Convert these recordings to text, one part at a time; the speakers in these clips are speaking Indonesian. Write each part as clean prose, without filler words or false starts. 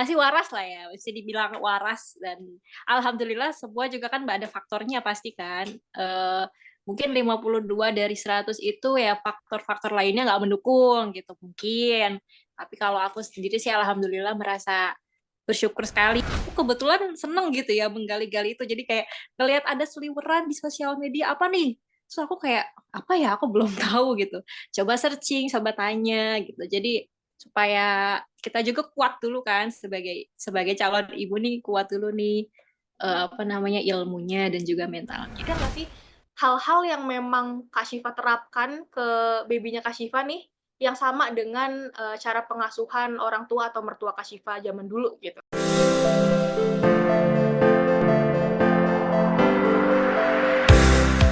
masih waras lah ya, bisa dibilang waras dan alhamdulillah semua juga kan ada faktornya pasti kan. Mungkin 52 dari 100 itu ya faktor-faktor lainnya nggak mendukung gitu mungkin. Tapi kalau aku sendiri sih alhamdulillah merasa bersyukur sekali. Aku kebetulan seneng gitu ya menggali-gali itu. Jadi kayak ngelihat ada seliweran di sosial media apa nih? Terus aku kayak apa ya? Aku belum tahu gitu. Coba searching, coba tanya gitu. Jadi supaya kita juga kuat dulu kan sebagai sebagai calon ibu nih kuat dulu nih apa namanya ilmunya dan juga mentalnya. Ada nggak sih hal-hal yang memang Kak Syifa terapkan ke babynya Kak Syifa nih, yang sama dengan, cara pengasuhan orang tua atau mertua Kak Syifa zaman dulu gitu?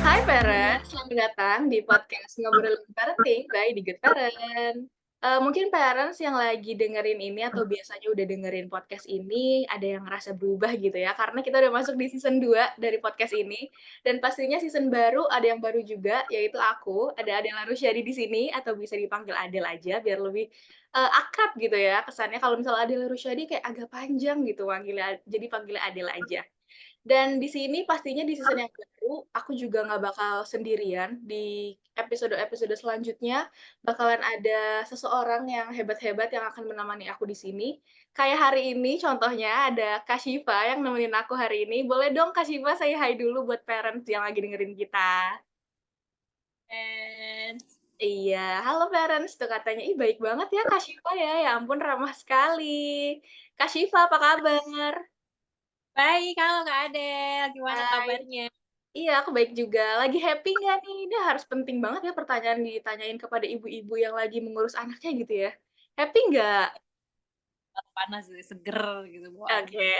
Hai parents, selamat datang di podcast Ngobrolin Parenting by The Good Parent. Mungkin parents yang lagi dengerin ini atau biasanya udah dengerin podcast ini, ada yang ngerasa berubah gitu ya, karena kita udah masuk di season 2 dari podcast ini, dan pastinya season baru ada yang baru juga, yaitu aku, ada Adela Rusyadi di sini, atau bisa dipanggil Adel aja biar lebih, akrab gitu ya kesannya. Kalau misalnya Adela Rusyadi kayak agak panjang gitu manggilnya, jadi panggilnya Adel aja. Dan di sini pastinya di season yang baru, aku juga nggak bakal sendirian. Di episode-episode selanjutnya bakalan ada seseorang yang hebat-hebat yang akan menemani aku di sini. Kayak hari ini contohnya ada Kak Syifa yang nemenin aku hari ini. Boleh dong Kak Syifa say hi dulu buat parents yang lagi dengerin kita. And Iya, halo parents, tuh katanya, "Ih baik banget ya Kak Syifa ya ampun ramah sekali." Kak Syifa apa kabar? baik, kalau Kak Adel, gimana Hai. kabarnya? Iya, aku baik juga. Lagi happy nggak nih? Ini harus penting banget ya pertanyaan ditanyain kepada ibu-ibu yang lagi mengurus anaknya gitu ya. Happy nggak? Panas, seger gitu bawaannya. Oke.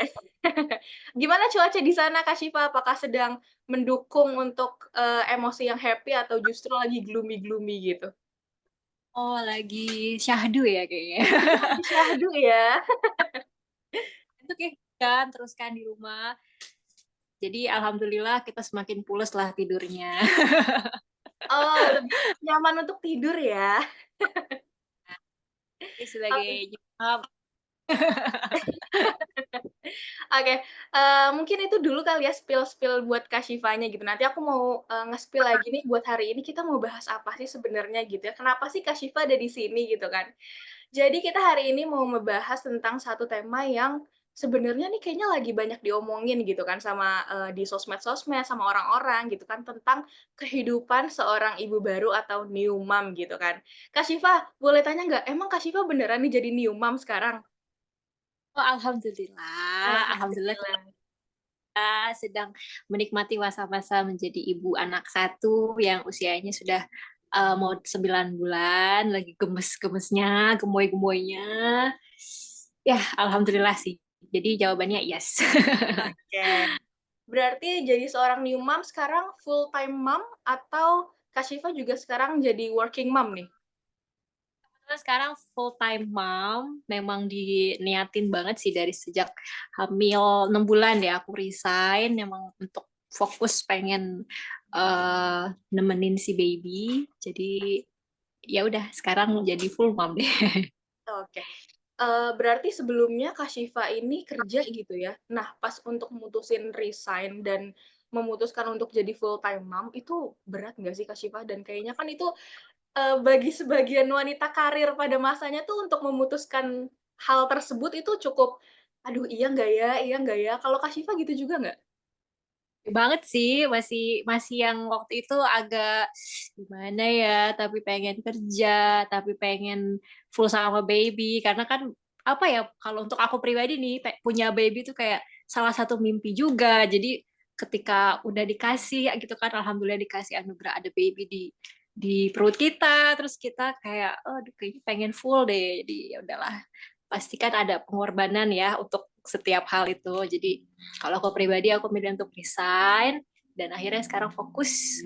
Gimana cuaca di sana, Kak Syifa? Apakah sedang mendukung untuk, emosi yang happy atau justru lagi gloomy-gloomy gitu? Oh, lagi syahdu ya kayaknya. Lagi syahdu ya? Itu kayak kan terus kan di rumah. Jadi alhamdulillah kita semakin pules lah tidurnya. Oh, lebih nyaman untuk tidur ya? Ini sebagai nyokap. Oke, mungkin itu dulu kali ya spill-spill buat Kak Syifanya gitu. Nanti aku mau, nge-spill lagi nih buat hari ini kita mau bahas apa sih sebenarnya gitu ya. Kenapa sih Kak Syifa ada di sini gitu kan. Jadi kita hari ini mau ngebahas tentang satu tema yang sebenarnya nih kayaknya lagi banyak diomongin gitu kan sama, di sosmed-sosmed sama orang-orang gitu kan tentang kehidupan seorang ibu baru atau new mom gitu kan. Kak Syifa, boleh tanya nggak, emang Kak Syifa beneran nih jadi new mom sekarang? Oh, alhamdulillah, alhamdulillah Alhamdulillah. kita sedang menikmati masa-masa menjadi ibu anak satu yang usianya sudah mau 9 bulan, lagi gemes-gemesnya, gemoy-gemoynya. Ya, alhamdulillah sih. Jadi jawabannya yes. Oke. Berarti jadi seorang new mom sekarang full time mom atau Kak Syifa juga sekarang jadi working mom nih? Terus sekarang full time mom, memang diniatin banget sih dari sejak hamil 6 bulan ya aku resign memang untuk fokus pengen nemenin si baby. Jadi ya udah sekarang jadi full mom deh. Oke. Berarti sebelumnya Kak Syifa ini kerja gitu ya? Nah, pas untuk mutusin resign dan memutuskan untuk jadi full time mom, itu berat nggak sih Kak Syifa? Dan kayaknya kan itu, bagi sebagian wanita karir pada masanya tuh untuk memutuskan hal tersebut itu cukup, "Aduh iya nggak ya iya nggak ya?" Kalau Kak Syifa gitu juga nggak? Banget sih, masih masih yang waktu itu agak gimana ya, tapi pengen kerja, tapi pengen full sama baby karena kan apa ya, kalau untuk aku pribadi nih punya baby tuh kayak salah satu mimpi juga. Jadi ketika udah dikasih gitu kan alhamdulillah dikasih anugerah ada baby di perut kita, terus kita kayak oh kayaknya pengen full deh. Jadi ya udahlah, pasti kan ada pengorbanan ya untuk setiap hal itu. Jadi kalau aku pribadi aku milih untuk resign dan akhirnya sekarang fokus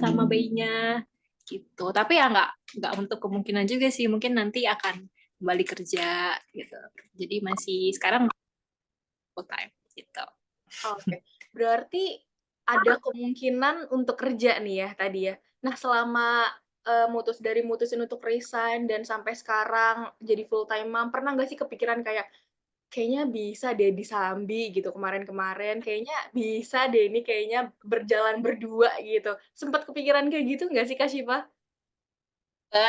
sama bayinya gitu. Tapi ya nggak untuk kemungkinan juga sih. Mungkin nanti akan kembali kerja gitu. Jadi masih sekarang full time gitu. Oke, berarti ada kemungkinan untuk kerja nih ya tadi ya. Nah selama, mutusin untuk resign dan sampai sekarang jadi full time mom, pernah nggak sih kepikiran kayak, kayaknya bisa deh disambi gitu kemarin-kemarin, kayaknya bisa deh ini kayaknya berjalan berdua gitu. Sempet kepikiran kayak gitu nggak sih, Kak Syifa?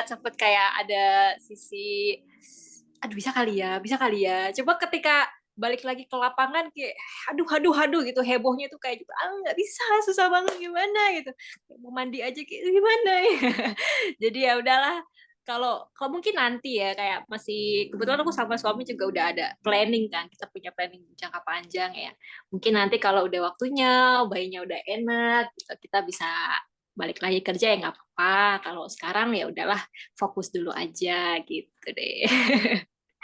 Sempet kayak ada sisi, aduh bisa kali ya. Coba ketika balik lagi ke lapangan kayak, aduh aduh aduh gitu, hebohnya tuh kayak gitu, ah nggak bisa, susah banget gimana gitu. Kayak mau mandi aja kayak gimana ya. Jadi ya udahlah, kalau kalau mungkin nanti ya kayak masih kebetulan aku sama suami juga udah ada planning kan, kita punya planning jangka panjang ya. Mungkin nanti kalau udah waktunya, bayinya udah enak, gitu, kita bisa balik lagi kerja ya nggak apa-apa. Kalau sekarang ya udahlah fokus dulu aja gitu deh.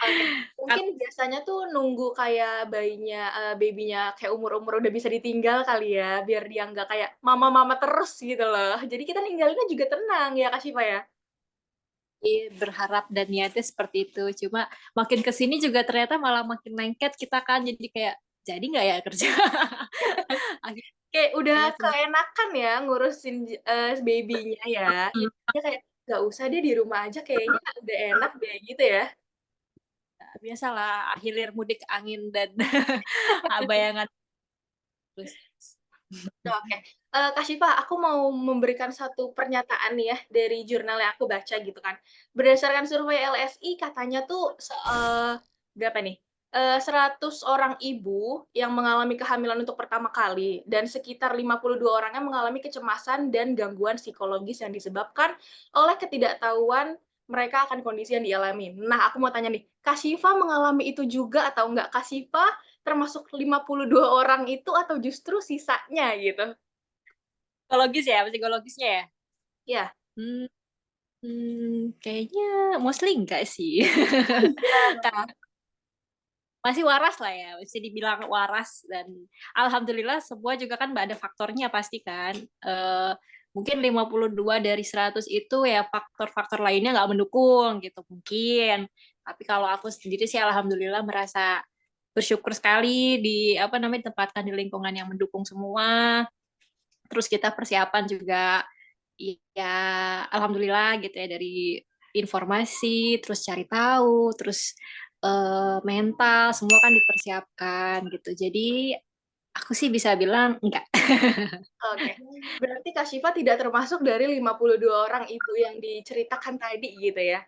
Oke, Kan mungkin biasanya tuh nunggu kayak baby-nya kayak umur-umur udah bisa ditinggal kali ya, biar dia nggak kayak mama-mama terus gitu loh. Jadi kita ninggalinnya juga tenang ya, Kak Syifa ya? berharap dan niatnya seperti itu. Cuma makin ke sini juga ternyata malah makin lengket kita kan jadi kayak jadi nggak ya kerja? Kayak udah Akhirnya sendiri. keenakan ya ngurusin baby-nya ya. Dia kayak, "Nggak usah deh di rumah aja kayaknya udah enak deh," gitu ya? Biasalah hilir mudik angin dan bayangan terus. Oke, Kak Syifa, aku mau memberikan satu pernyataan nih ya, dari jurnal yang aku baca gitu kan. Berdasarkan survei LSI katanya tuh berapa nih, 100 orang ibu yang mengalami kehamilan untuk pertama kali dan sekitar 52 orangnya mengalami kecemasan dan gangguan psikologis yang disebabkan oleh ketidaktahuan mereka akan kondisi yang dialami. Nah, aku mau tanya nih, Kak Syifa mengalami itu juga atau enggak? Kak Syifa termasuk 52 orang itu atau justru sisanya gitu? Psikologis ya, psikologisnya ya. Iya. Hmm, kayaknya mostly enggak sih. Iya. Masih waras lah ya, bisa dibilang waras dan alhamdulillah semua juga kan ada faktornya pasti kan. Mungkin 52 dari 100 itu ya faktor-faktor lainnya nggak mendukung gitu mungkin. Tapi kalau aku sendiri sih alhamdulillah merasa bersyukur sekali di apa namanya tempatkan di lingkungan yang mendukung semua. Terus kita persiapan juga ya alhamdulillah gitu ya dari informasi, terus cari tahu, terus mental semua kan dipersiapkan gitu. Jadi aku sih bisa bilang enggak. Oke. Berarti Kak Syifa tidak termasuk dari 52 orang ibu yang diceritakan tadi gitu ya?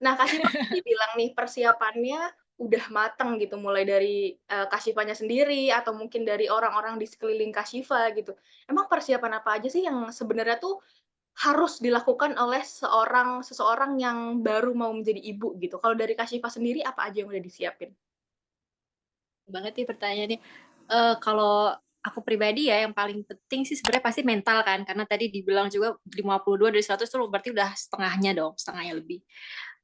Nah, Kak Syifa tadi bilang nih persiapannya udah mateng gitu, mulai dari, Kak Syifanya sendiri atau mungkin dari orang-orang di sekeliling Kak Syifa gitu. Emang persiapan apa aja sih yang sebenarnya tuh harus dilakukan oleh seseorang yang baru mau menjadi ibu gitu? Kalau dari Kak Syifa sendiri apa aja yang udah disiapin? Banget nih pertanyaannya. Kalau aku pribadi ya yang paling penting sih sebenarnya pasti mental kan karena tadi dibilang juga 52 dari 100 tuh berarti udah setengahnya dong, setengahnya lebih.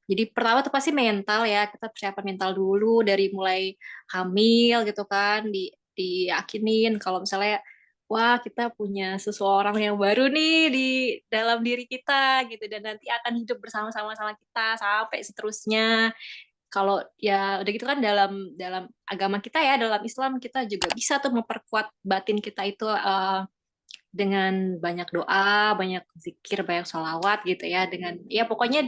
Jadi pertama tuh pasti mental ya, kita persiapan mental dulu dari mulai hamil gitu kan, diyakinin kalau misalnya wah kita punya seseorang yang baru nih di dalam diri kita gitu dan nanti akan hidup bersama-sama sama kita sampai seterusnya. Kalau ya udah gitu kan dalam dalam agama kita ya, dalam Islam kita juga bisa tuh memperkuat batin kita itu dengan banyak doa, banyak zikir, banyak sholawat gitu ya, dengan ya pokoknya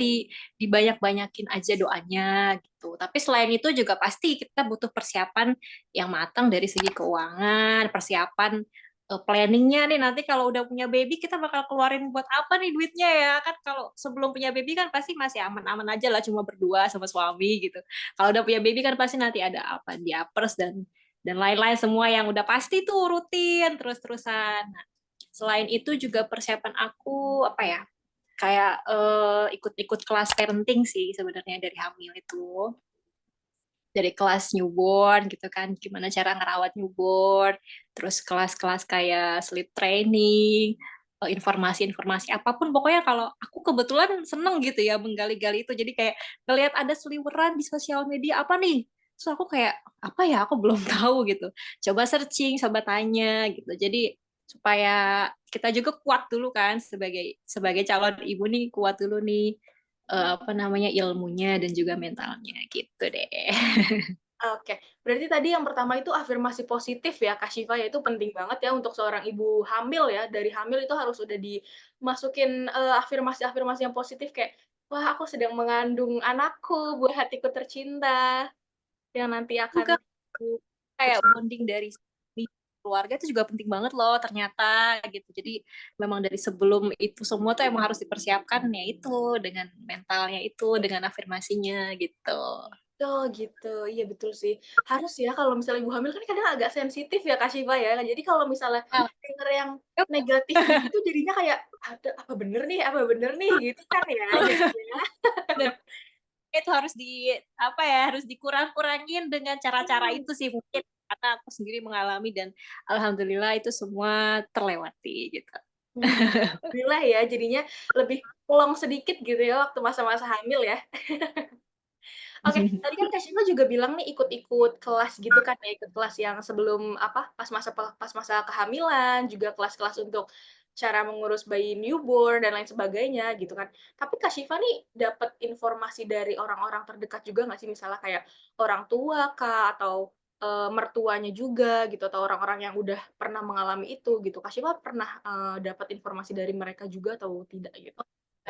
dibanyak-banyakin aja doanya gitu. Tapi selain itu juga pasti kita butuh persiapan yang matang dari segi keuangan, persiapan planningnya nih nanti kalau udah punya baby kita bakal keluarin buat apa nih duitnya ya kan kalau sebelum punya baby kan pasti masih aman-aman aja lah cuma berdua sama suami gitu. Kalau udah punya baby kan pasti nanti ada apa diapers dan lain-lain semua yang udah pasti tuh rutin terus-terusan. Selain itu juga persiapan aku apa ya? Kayak ikut-ikut kelas parenting sih sebenarnya dari hamil itu. Dari kelas newborn gitu kan, gimana cara ngerawat newborn, terus kelas-kelas kayak sleep training, informasi-informasi apapun pokoknya kalau aku kebetulan seneng gitu ya menggali-gali itu jadi kayak ngelihat ada seliweran di sosial media apa nih terus aku kayak apa ya aku belum tahu gitu coba searching coba tanya gitu jadi supaya kita juga kuat dulu kan sebagai sebagai calon ibu nih kuat dulu nih apa namanya ilmunya dan juga mentalnya gitu deh. Oke, berarti tadi yang pertama itu afirmasi positif ya, Kak Syifa, ya itu penting banget ya untuk seorang ibu hamil ya, dari hamil itu harus udah dimasukin, afirmasi-afirmasi yang positif kayak, "Wah, aku sedang mengandung anakku, buah hatiku tercinta." yang nanti juga akan kayak bersama. bonding dari keluarga itu juga penting banget loh ternyata gitu. Jadi memang dari sebelum itu semua tuh emang harus dipersiapkan ya itu dengan mentalnya itu, dengan afirmasinya gitu. Oh gitu, iya betul sih. Harus ya kalau misalnya ibu hamil kan kadang agak sensitif ya Kak Syifa ya. Jadi kalau misalnya Nah, denger yang negatif gitu tuh jadinya kayak, "Ada apa bener nih?" Gitu kan ya jadinya. dan itu harus di apa ya, harus dikurang-kurangin dengan cara-cara Mhm, itu sih mungkin karena aku sendiri mengalami dan alhamdulillah itu semua terlewati gitu. alhamdulillah ya jadinya lebih plong sedikit gitu ya waktu masa-masa hamil ya. Oke, tadi kan Kak Syifa juga bilang nih ikut-ikut kelas gitu kan ya, ikut kelas yang sebelum apa, pas masa kehamilan, juga kelas-kelas untuk cara mengurus bayi newborn dan lain sebagainya gitu kan. Tapi Kak Syifa nih dapat informasi dari orang-orang terdekat juga nggak sih? Misalnya kayak orang tua kah, atau, mertuanya juga gitu, atau orang-orang yang udah pernah mengalami itu gitu. Kak Syifa pernah, dapat informasi dari mereka juga atau tidak gitu?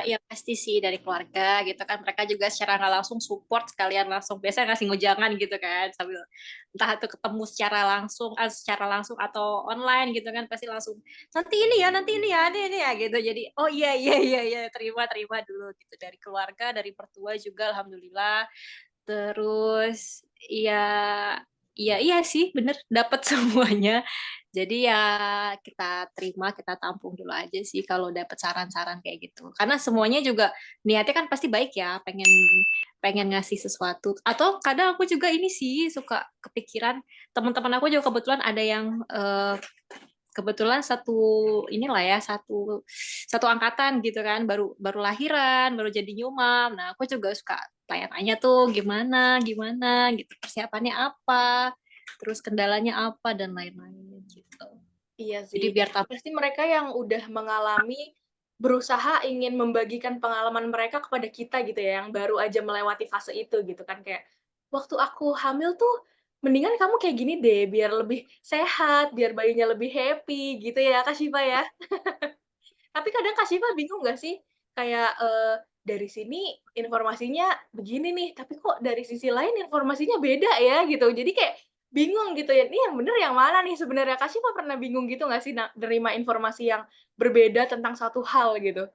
Ya pasti sih dari keluarga gitu kan mereka juga secara nggak langsung support sekalian langsung biasanya ngasih wejangan gitu kan sambil entah itu ketemu secara langsung atau online gitu kan pasti langsung nanti ini ya gitu jadi oh iya iya iya iya terima terima dulu gitu dari keluarga dari mertua juga alhamdulillah terus iya iya iya sih bener dapat semuanya jadi ya kita terima, kita tampung dulu aja sih kalau dapat saran-saran kayak gitu. Karena semuanya juga niatnya kan pasti baik ya, pengen pengen ngasih sesuatu. Atau kadang aku juga ini sih suka kepikiran teman-teman aku juga kebetulan ada yang kebetulan satu inilah ya satu satu angkatan gitu kan baru baru lahiran baru jadi nyumam nah aku juga suka tanya-tanya tuh gimana gimana gitu persiapannya apa terus kendalanya apa dan lain-lain gitu Iya jadi sih, biar tahu pasti mereka yang udah mengalami, berusaha ingin membagikan pengalaman mereka kepada kita gitu ya, yang baru aja melewati fase itu gitu kan, kayak, "Waktu aku hamil tuh mendingan kamu kayak gini deh, biar lebih sehat, biar bayinya lebih happy," gitu ya Kak Syifa ya? Tapi kadang Kak Syifa bingung nggak sih? Kayak, dari sini informasinya begini nih, tapi kok dari sisi lain informasinya beda ya, gitu. Jadi kayak bingung gitu ya, ini yang bener yang mana nih sebenarnya? Kak Syifa pernah bingung gitu nggak sih nerima informasi yang berbeda tentang satu hal gitu?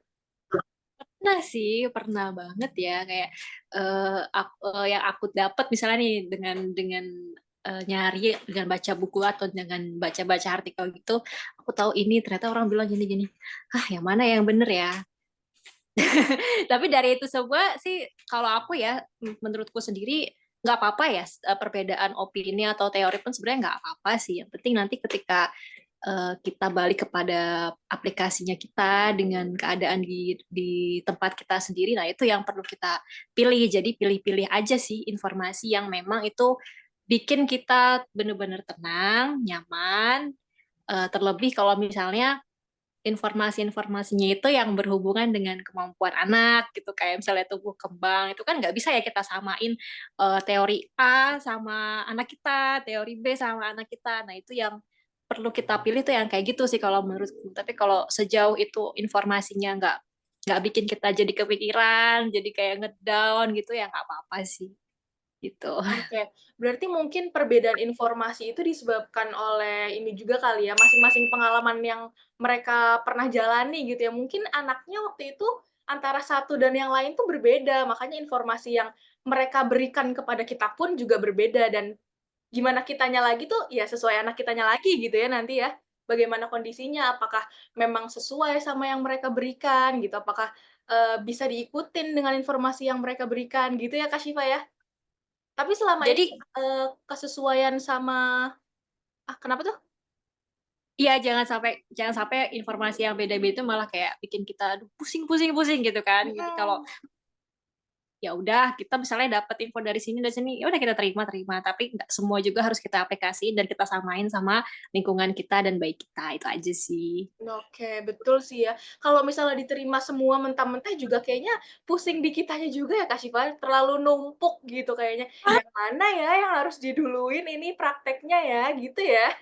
pernah sih pernah banget ya kayak yang aku dapat misalnya nih dengan nyari dengan baca buku atau dengan baca-baca artikel gitu aku tahu ini ternyata orang bilang gini-gini ah yang mana yang bener ya tapi dari itu semua sih kalau aku ya menurutku sendiri nggak apa-apa ya perbedaan opini atau teori pun sebenarnya nggak apa-apa sih yang penting nanti ketika kita balik kepada aplikasinya kita dengan keadaan di tempat kita sendiri nah itu yang perlu kita pilih jadi pilih-pilih aja sih informasi yang memang itu bikin kita benar-benar tenang nyaman terlebih kalau misalnya informasi-informasinya itu yang berhubungan dengan kemampuan anak gitu kayak misalnya tumbuh kembang itu kan nggak bisa ya kita samain teori A sama anak kita teori B sama anak kita nah itu yang perlu kita pilih tuh yang kayak gitu sih kalau menurutku tapi kalau sejauh itu informasinya nggak bikin kita jadi kepikiran jadi kayak ngedown gitu ya nggak apa-apa sih gitu. Oke, berarti mungkin perbedaan informasi itu disebabkan oleh ini juga kali ya, masing-masing pengalaman yang mereka pernah jalani gitu ya. Mungkin anaknya waktu itu antara satu dan yang lain tuh berbeda, makanya informasi yang mereka berikan kepada kita pun juga berbeda dan gimana kitanya lagi tuh ya sesuai anak kitanya lagi gitu ya nanti ya. Bagaimana kondisinya, apakah memang sesuai sama yang mereka berikan gitu, apakah, bisa diikutin dengan informasi yang mereka berikan gitu ya Kak Syifa ya? Tapi selama ini, Jadi kesesuaian sama kenapa tuh? iya jangan sampai informasi yang beda-beda itu malah kayak bikin kita aduh pusing pusing pusing gitu kan. Jadi kalau Mhm. ya udah kita misalnya dapat info dari sini ya udah kita terima terima tapi nggak semua juga harus kita aplikasi dan kita samain sama lingkungan kita dan baik kita itu aja sih. Oke, betul sih ya. Kalau misalnya diterima semua mentah-mentah juga kayaknya pusing di kitanya juga ya, Kak Syifa, terlalu numpuk gitu kayaknya. Yang mana ya yang harus diduluin ini prakteknya ya, gitu ya.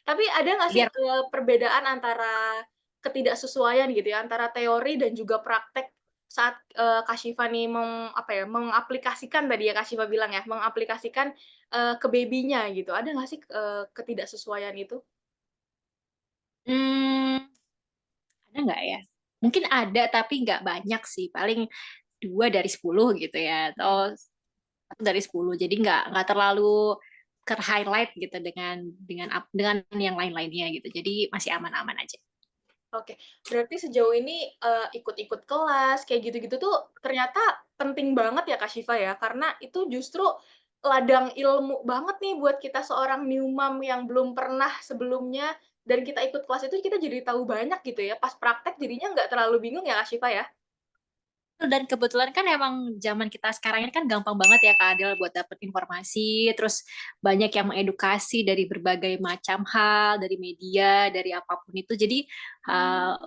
Tapi ada nggak sih, Biar perbedaan antara ketidaksesuaian gitu ya, antara teori dan juga praktek saat, Kak Syifa nih mengaplikasikan tadi ya Kak Syifa bilang ya, mengaplikasikan, ke baby-nya gitu, ada nggak sih, ketidaksesuaian itu? Hmm, ada nggak ya? Mungkin ada tapi nggak banyak sih. Paling 2 dari 10 gitu ya. Mhm. Atau 1 dari 10. Jadi nggak terlalu ter-highlight gitu dengan yang lain-lainnya gitu. Jadi masih aman-aman aja. Oke, berarti sejauh ini, ikut-ikut kelas kayak gitu-gitu tuh ternyata penting banget ya Kak Syifa ya, karena itu justru ladang ilmu banget nih buat kita seorang new mom yang belum pernah sebelumnya dan kita ikut kelas itu kita jadi tahu banyak gitu ya, pas praktek jadinya nggak terlalu bingung ya Kak Syifa ya? Dan kebetulan kan emang zaman kita sekarang ini kan gampang banget ya Kak Adel buat dapet informasi, terus banyak yang mengedukasi dari berbagai macam hal, dari media, dari apapun itu. Jadi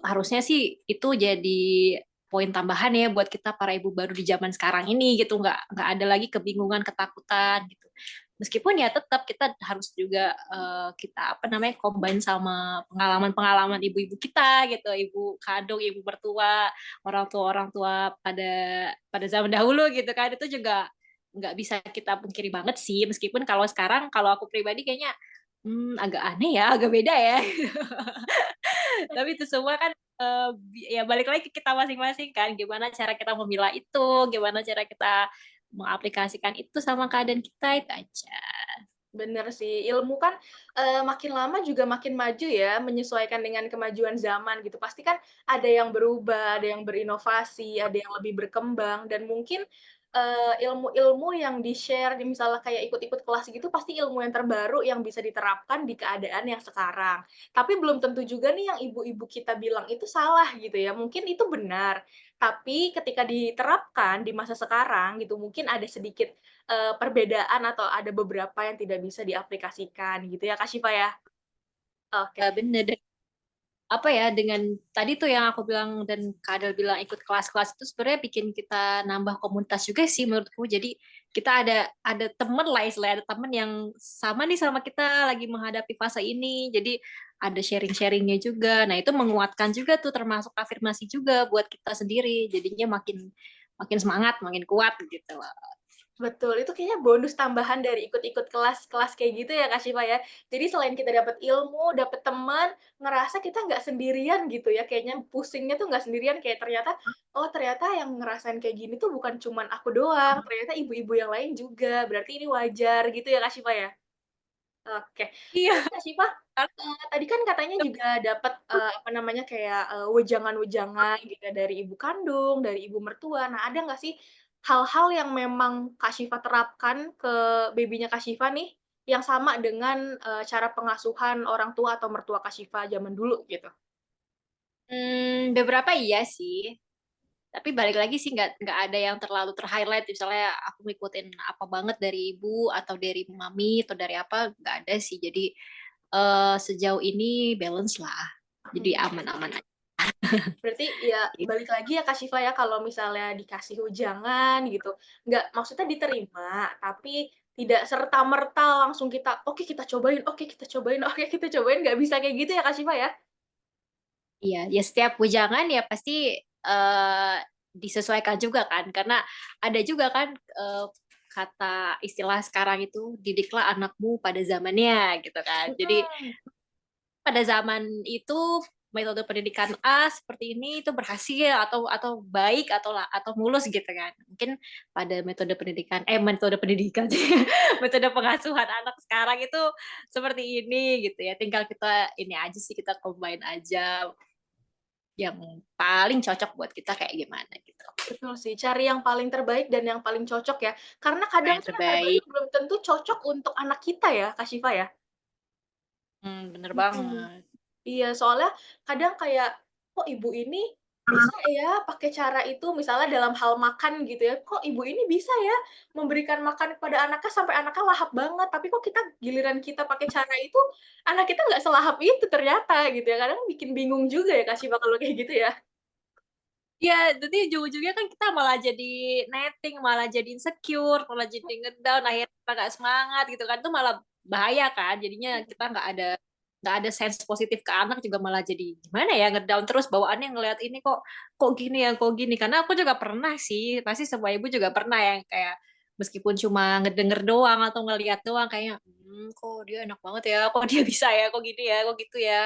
harusnya sih itu jadi poin tambahan ya buat kita para ibu baru di zaman sekarang ini gitu, nggak ada lagi kebingungan, ketakutan gitu. Meskipun ya tetap kita harus juga kita apa namanya combine sama pengalaman-pengalaman ibu-ibu kita gitu, ibu kandung, ibu mertua, orang tua pada pada zaman dahulu gitu kan, itu juga nggak bisa kita pungkiri banget sih, meskipun kalau sekarang kalau aku pribadi kayaknya agak aneh ya, agak beda ya. Tapi itu semua kan ya balik lagi ke kita masing-masing kan, gimana cara kita memilah itu, gimana cara kita mengaplikasikan itu sama keadaan kita, itu aja. Bener sih, ilmu kan, makin lama juga makin maju ya, menyesuaikan dengan kemajuan zaman gitu. Pasti kan ada yang berubah, ada yang berinovasi, ada yang lebih berkembang, dan mungkin, ilmu-ilmu yang di-share, misalnya kayak ikut-ikut kelas gitu, pasti ilmu yang terbaru yang bisa diterapkan di keadaan yang sekarang. Tapi belum tentu juga nih yang ibu-ibu kita bilang itu salah gitu ya, mungkin itu benar, tapi ketika diterapkan di masa sekarang gitu, mungkin ada sedikit perbedaan atau ada beberapa yang tidak bisa diaplikasikan gitu ya, Kak Syifa ya? Oke. Bener. Apa ya, dengan tadi tuh yang aku bilang dan Kadel bilang ikut kelas-kelas itu sebenarnya bikin kita nambah komunitas juga sih menurutku. Jadi kita ada temen lah istilahnya, ada temen yang sama nih sama kita lagi menghadapi fase ini. Jadi ada sharing-sharingnya juga. Nah itu menguatkan juga tuh, termasuk afirmasi juga buat kita sendiri. Jadinya makin makin semangat, makin kuat gitu loh. Betul, itu kayaknya bonus tambahan dari ikut-ikut kelas-kelas kayak gitu ya, Kak Syifa ya. Jadi selain kita dapat ilmu, dapat teman, ngerasa kita nggak sendirian gitu ya, kayaknya pusingnya tuh nggak sendirian, kayak ternyata, oh ternyata yang ngerasain kayak gini tuh bukan cuman aku doang, ternyata ibu-ibu yang lain juga, berarti ini wajar gitu ya, Kak Syifa ya? Oke. Terus Iya. Kak Syifa, tadi kan katanya juga dapat, apa namanya, kayak, wejangan-wejangan gitu ya dari ibu kandung, dari ibu mertua. Nah, ada nggak sih hal-hal yang memang Kak Syifa terapkan ke baby-nya Kak Syifa nih, yang sama dengan, cara pengasuhan orang tua atau mertua Kak Syifa zaman dulu gitu? Beberapa iya sih. Tapi balik lagi sih nggak ada yang terlalu ter-highlight, misalnya aku ngikutin apa banget dari ibu atau dari mami atau dari apa, nggak ada sih. Jadi sejauh ini balance lah, jadi Mhm. aman-aman aja. Berarti ya balik lagi ya Kak Syifa ya, kalau misalnya dikasih wejangan gitu, nggak maksudnya diterima, tapi tidak serta-merta langsung kita, "Oke kita cobain oke kita cobain oke kita cobain," nggak bisa kayak gitu ya Kak Syifa ya? Iya, ya setiap wejangan ya pasti disesuaikan juga kan, karena ada juga kan kata istilah sekarang itu, didiklah anakmu pada zamannya gitu kan. Jadi Mhm. pada zaman itu metode pendidikan A seperti ini itu berhasil atau baik atau mulus gitu kan. Mungkin pada metode pendidikan metode pengasuhan anak sekarang itu seperti ini gitu ya. Tinggal kita ini aja sih, kita combine aja yang paling cocok buat kita kayak gimana gitu. Betul sih, cari yang paling terbaik dan yang paling cocok ya, karena kadang Yang tuh yang terbaik terbaik. belum tentu cocok untuk anak kita ya, Kak Syifa ya? Bener Mhm. banget. Iya, soalnya kadang kayak, kok ibu ini bisa ya pakai cara itu, misalnya dalam hal makan gitu ya, kok ibu ini bisa ya memberikan makan kepada anaknya sampai anaknya lahap banget, tapi kok kita giliran kita pakai cara itu, anak kita nggak selahap itu ternyata gitu ya, kadang bikin bingung juga ya Kak Syifa kalau kayak gitu ya. Iya, nanti ujung-ujungnya kan kita malah jadi netting, malah jadi insecure, malah jadi ngedown, akhirnya kita nggak semangat gitu kan, itu malah bahaya kan, jadinya kita nggak ada nggak ada sense positif ke anak juga malah jadi gimana ya, ngedown terus bawaannya ngelihat ini kok gini ya, kok gini. Karena aku juga pernah sih, pasti semua ibu juga pernah yang kayak meskipun cuma ngedenger doang atau ngelihat doang kayaknya kok dia enak banget ya, kok dia bisa ya, kok gini ya, kok gitu ya,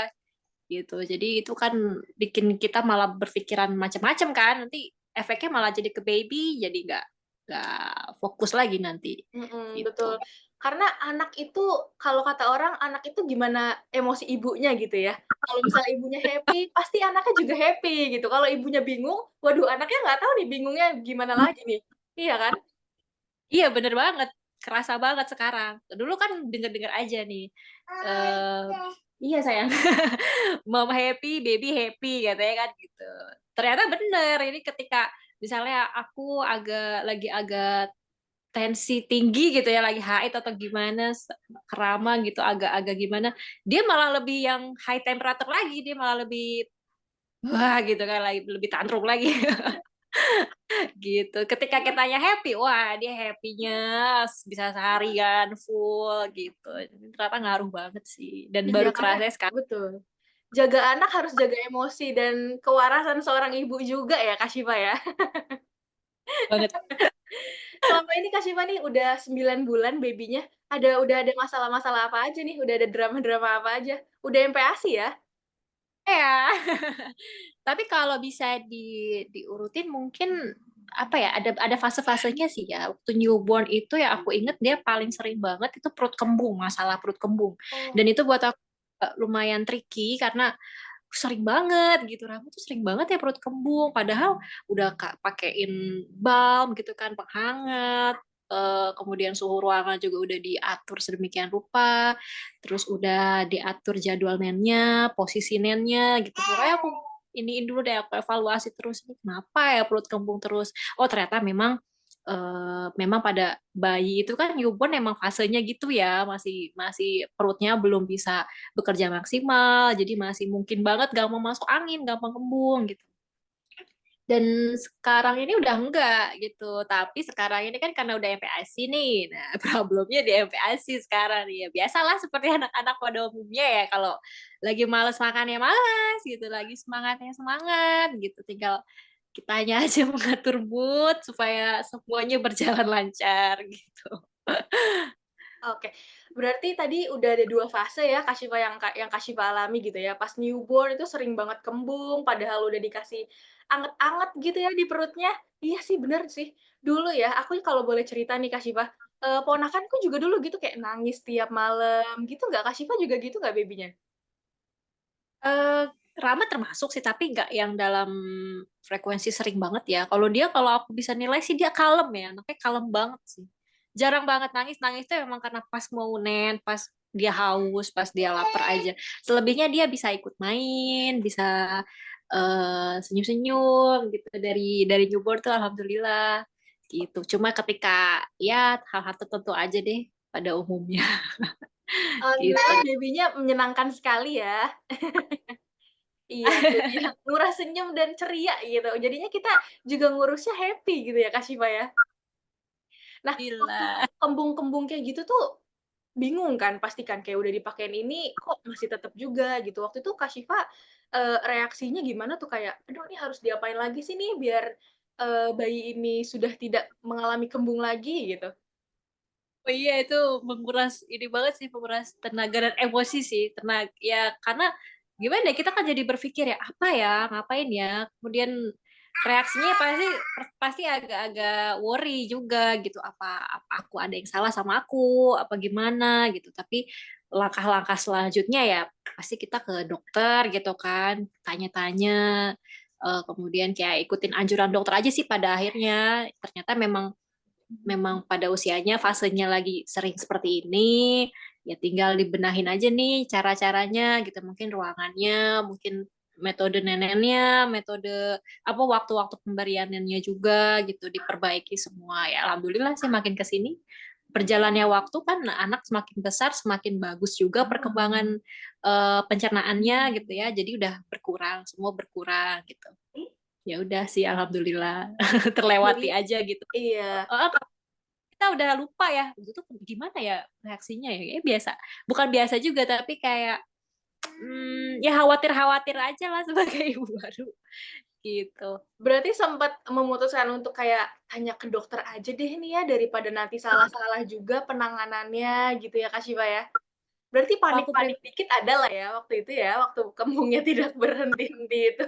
gitu. Jadi itu kan bikin kita malah berpikiran macam-macam kan, nanti efeknya malah jadi ke baby, jadi nggak fokus lagi nanti gitu. Betul. Karena anak itu, kalau kata orang, anak itu gimana emosi ibunya gitu ya. Kalau misalnya ibunya happy, pasti anaknya juga happy gitu. Kalau ibunya bingung, waduh anaknya nggak tahu nih bingungnya gimana lagi nih. Iya kan? Iya bener banget, kerasa banget sekarang. Dulu kan denger-denger aja nih. eh iya sayang, mama happy, baby happy katanya kan gitu. Ternyata bener, ini ketika misalnya aku lagi agak tensi tinggi gitu ya, lagi haid atau gimana, kerama gitu, agak-agak gimana, dia malah lebih yang high temperature lagi, dia malah lebih wah gitu kan, lagi lebih tantrum lagi. Gitu. Ketika kitanya happy, wah dia happy-nya bisa seharian full gitu. Ternyata ngaruh banget sih. Dan Iya baru karena kerasa sekarang betul. Jaga anak harus jaga emosi dan kewarasan seorang ibu juga ya Kak Syifa ya. banget. Selama ini Kak Syifa nih udah 9 bulan baby-nya, udah ada masalah-masalah apa aja nih? Udah ada drama-drama apa aja? Udah MPASI ya? Ya. Tapi kalau bisa diurutin mungkin apa ya, ada fase-fasenya sih ya. Waktu newborn itu ya aku inget dia paling sering banget itu perut kembung, masalah perut kembung. Oh. Dan itu buat aku lumayan tricky karena sering banget gitu, rambut tuh sering banget ya perut kembung padahal udah pakein balm gitu kan, penghangat, kemudian suhu ruangan juga udah diatur sedemikian rupa, terus udah diatur jadwal nennya, posisi nennya gitu. Pokoknya aku iniin dulu deh, aku evaluasi terus ini kenapa ya perut kembung terus. Oh ternyata memang pada bayi itu kan newborn emang fasenya gitu ya, masih masih perutnya belum bisa bekerja maksimal, jadi masih mungkin banget gampang masuk angin, gampang kembung gitu. Dan sekarang ini udah enggak gitu. Tapi sekarang ini kan karena udah MPASI nih. Nah, problemnya di MPASI sekarang nih. Ya, biasalah seperti anak-anak pada umumnya ya. Kalau lagi males makan ya malas gitu. Lagi semangatnya semangat gitu. Tinggal kitanya aja mengatur mood supaya semuanya berjalan lancar gitu. Oke, berarti tadi udah ada 2 fase ya Kak Syifa yang Kak Syifa alami gitu ya, pas newborn itu sering banget kembung, padahal udah dikasih anget-anget gitu ya di perutnya. Iya sih, bener sih. Dulu ya, aku kalau boleh cerita nih Kak Syifa, ponakanku juga dulu gitu kayak nangis tiap malam gitu nggak? Kak Syifa juga gitu nggak baby-nya? Eh, Rama termasuk sih, tapi nggak yang dalam frekuensi sering banget ya. Kalau aku bisa nilai sih dia kalem ya, anaknya kalem banget sih. Jarang banget nangis, nangis tuh emang karena pas mau pas dia haus, pas dia lapar aja. Selebihnya dia bisa ikut main, bisa senyum-senyum gitu dari newborn tuh alhamdulillah gitu. Cuma ketika ya hal-hal tertentu aja deh pada umumnya gitu. Ternyata baby-nya menyenangkan sekali ya. Iya, baby-nya murah senyum dan ceria gitu, jadinya kita juga ngurusnya happy gitu ya Kak Syifa ya. Nah, waktu Gila. kembung-kembung kayak gitu tuh, bingung kan pasti kan, kayak udah dipakein ini kok masih tetep juga gitu. Waktu itu Kak Syifa, reaksinya gimana tuh kayak, "Aduh ini harus diapain lagi sih nih biar, bayi ini sudah tidak mengalami kembung lagi?" Gitu. Oh iya itu menguras ini banget sih, menguras tenaga dan emosi sih, tenaga ya karena gimana ya, kita kan jadi berpikir ya apa ya, ngapain ya, kemudian reaksinya pasti pasti agak-agak worry juga gitu, apa aku ada yang salah sama aku apa gimana gitu. Tapi langkah-langkah selanjutnya ya pasti kita ke dokter gitu kan, tanya-tanya, kemudian kayak ikutin anjuran dokter aja sih. Pada akhirnya ternyata memang memang pada usianya fasenya lagi sering seperti ini, ya tinggal dibenahin aja nih cara-caranya gitu, mungkin ruangannya, mungkin metode neneknya, metode apa waktu-waktu pemberiannya juga gitu diperbaiki semua. Ya alhamdulillah sih makin ke sini berjalannya waktu kan anak semakin besar semakin bagus juga perkembangan pencernaannya gitu ya. Jadi udah berkurang, semua berkurang gitu. Ya udah sih alhamdulillah Jadi terlewati aja gitu. iya. Kita udah lupa ya itu tuh gimana ya reaksinya ya, biasa bukan biasa juga tapi kayak Ya khawatir-khawatir aja lah sebagai ibu baru gitu. Berarti sempat memutuskan untuk kayak tanya ke dokter aja deh nih ya, daripada nanti salah-salah juga penanganannya gitu ya, Kak Syifa ya? Berarti Kalau aku panik-panik dikit ada lah ya waktu itu ya, waktu kembungnya tidak berhenti-henti itu?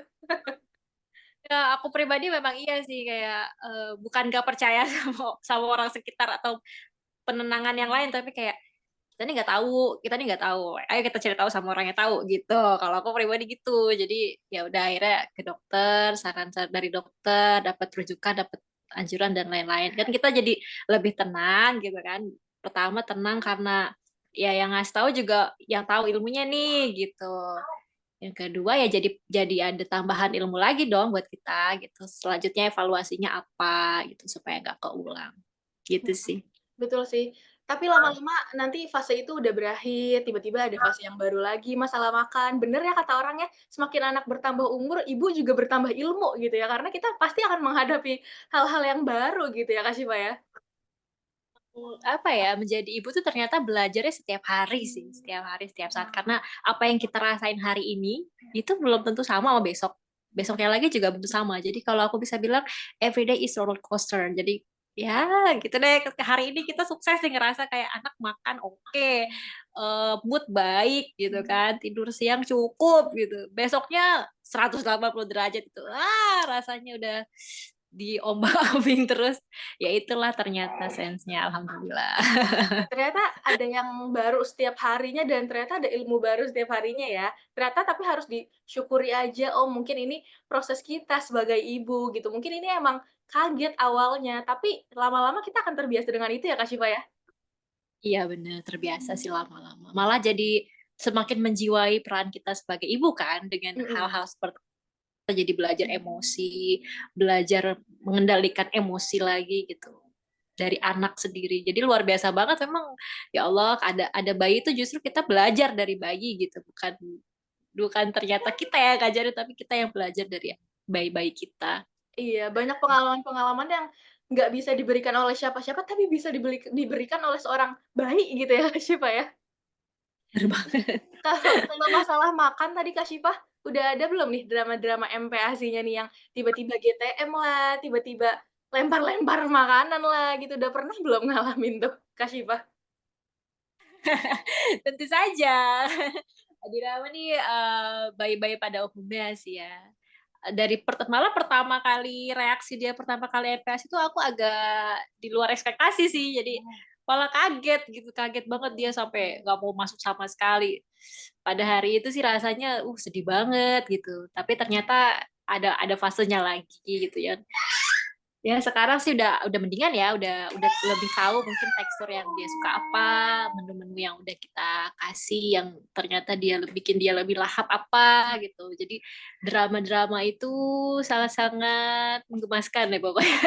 Ya, aku pribadi memang iya sih kayak bukan gak percaya sama orang sekitar atau penenangan yang lain, tapi kayak kita nih nggak tahu, ayo kita cari tahu sama orang yang tahu gitu. Kalau aku pribadi gitu, jadi ya udah akhirnya ke dokter, saran-saran dari dokter, dapat rujukan, dapat anjuran dan lain-lain, kan kita jadi lebih tenang gitu kan. Pertama tenang karena ya yang ngasih tahu juga yang tahu ilmunya nih gitu. Yang kedua ya jadi ada tambahan ilmu lagi dong buat kita gitu. Selanjutnya evaluasinya apa gitu supaya nggak keulang. Gitu sih. Betul sih. Tapi lama-lama nanti fase itu udah berakhir, tiba-tiba ada fase yang baru lagi, masalah makan. Bener ya kata orangnya, semakin anak bertambah umur, ibu juga bertambah ilmu gitu ya, karena kita pasti akan menghadapi hal-hal yang baru gitu ya, Kak Syifa ya? Apa ya, menjadi ibu tuh ternyata belajarnya setiap hari sih, setiap hari, setiap saat. Karena apa yang kita rasain hari ini itu belum tentu sama besok. Besoknya lagi juga belum sama. Jadi kalau aku bisa bilang every day is roller coaster. Jadi ya gitu deh. Hari ini kita sukses sih ngerasa kayak anak makan oke, mood baik gitu kan, tidur siang cukup gitu. Besoknya 180 derajat itu, rasanya udah diombang-ambing terus. Ya itulah ternyata sensenya, alhamdulillah. Ternyata ada yang baru setiap harinya dan ternyata ada ilmu baru setiap harinya ya. Ternyata tapi harus disyukuri aja, oh mungkin ini proses kita sebagai ibu gitu. Mungkin ini emang kaget awalnya, tapi lama-lama kita akan terbiasa dengan itu ya, Kak Syifa ya? Iya bener, terbiasa sih lama-lama. Malah jadi semakin menjiwai peran kita sebagai ibu kan, dengan Mhm. hal-hal seperti itu. Jadi belajar emosi, belajar mengendalikan emosi lagi gitu dari anak sendiri. Jadi luar biasa banget memang. Ya Allah, ada bayi itu justru kita belajar dari bayi gitu, bukan bukan ternyata kita yang ngajarin, tapi kita yang belajar dari bayi-bayi kita. Iya, banyak pengalaman-pengalaman yang nggak bisa diberikan oleh siapa-siapa, tapi bisa diberikan oleh seorang bayi gitu ya, Kak Syifa ya? Bener Terus banget. kalau masalah makan tadi Kak Syifa, udah ada belum nih drama-drama MPASI-nya nih yang tiba-tiba GTM lah, tiba-tiba lempar-lempar makanan lah gitu, udah pernah belum ngalamin tuh Kak Syifa? Tentu saja. Dirama nih bayi-bayi pada umumnya sih ya. Dari malah pertama kali reaksi dia pertama kali MPAS itu aku agak di luar ekspektasi sih. Jadi malah kaget gitu, kaget banget dia sampai nggak mau masuk sama sekali. Pada hari itu sih rasanya sedih banget gitu. Tapi ternyata ada fasenya lagi gitu ya. Ya sekarang sih udah mendingan ya, udah lebih tahu mungkin tekstur yang dia suka apa, menu-menu yang udah kita kasih yang ternyata bikin dia lebih lahap apa gitu. Jadi drama-drama itu sangat-sangat menggemaskan ya pokoknya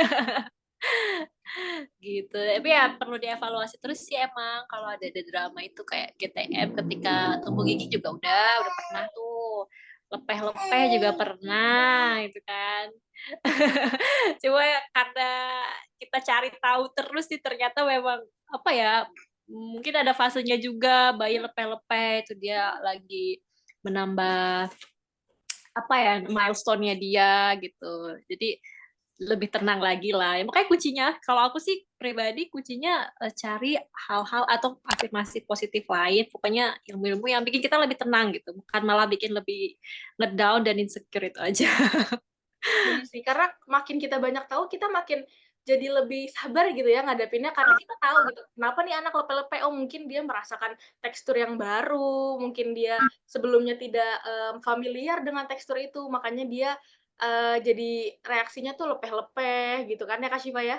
gitu. Tapi ya perlu dievaluasi terus sih emang kalau ada drama itu kayak GTM ketika tumbuh gigi juga udah pernah tuh. Lepeh-lepeh juga pernah itu kan. Cuma karena kita cari tahu terus sih ternyata memang apa ya, mungkin ada fasenya juga bayi lepeh-lepeh itu dia lagi menambah apa ya milestone-nya dia gitu. Jadi lebih tenang lagi lah. Ya, makanya kuncinya, kalau aku sih pribadi kuncinya cari hal-hal atau afirmasi positif lain. Pokoknya ilmu-ilmu yang bikin kita lebih tenang gitu. Bukan malah bikin lebih ngedown dan insecure itu aja. Bener sih, karena makin kita banyak tahu, kita makin jadi lebih sabar gitu ya ngadepinnya, karena kita tahu gitu, kenapa nih anak lepe-lepe, oh mungkin dia merasakan tekstur yang baru, mungkin dia sebelumnya tidak, familiar dengan tekstur itu, makanya dia, jadi reaksinya tuh lepeh-lepeh gitu kan ya, Kak Syifa ya?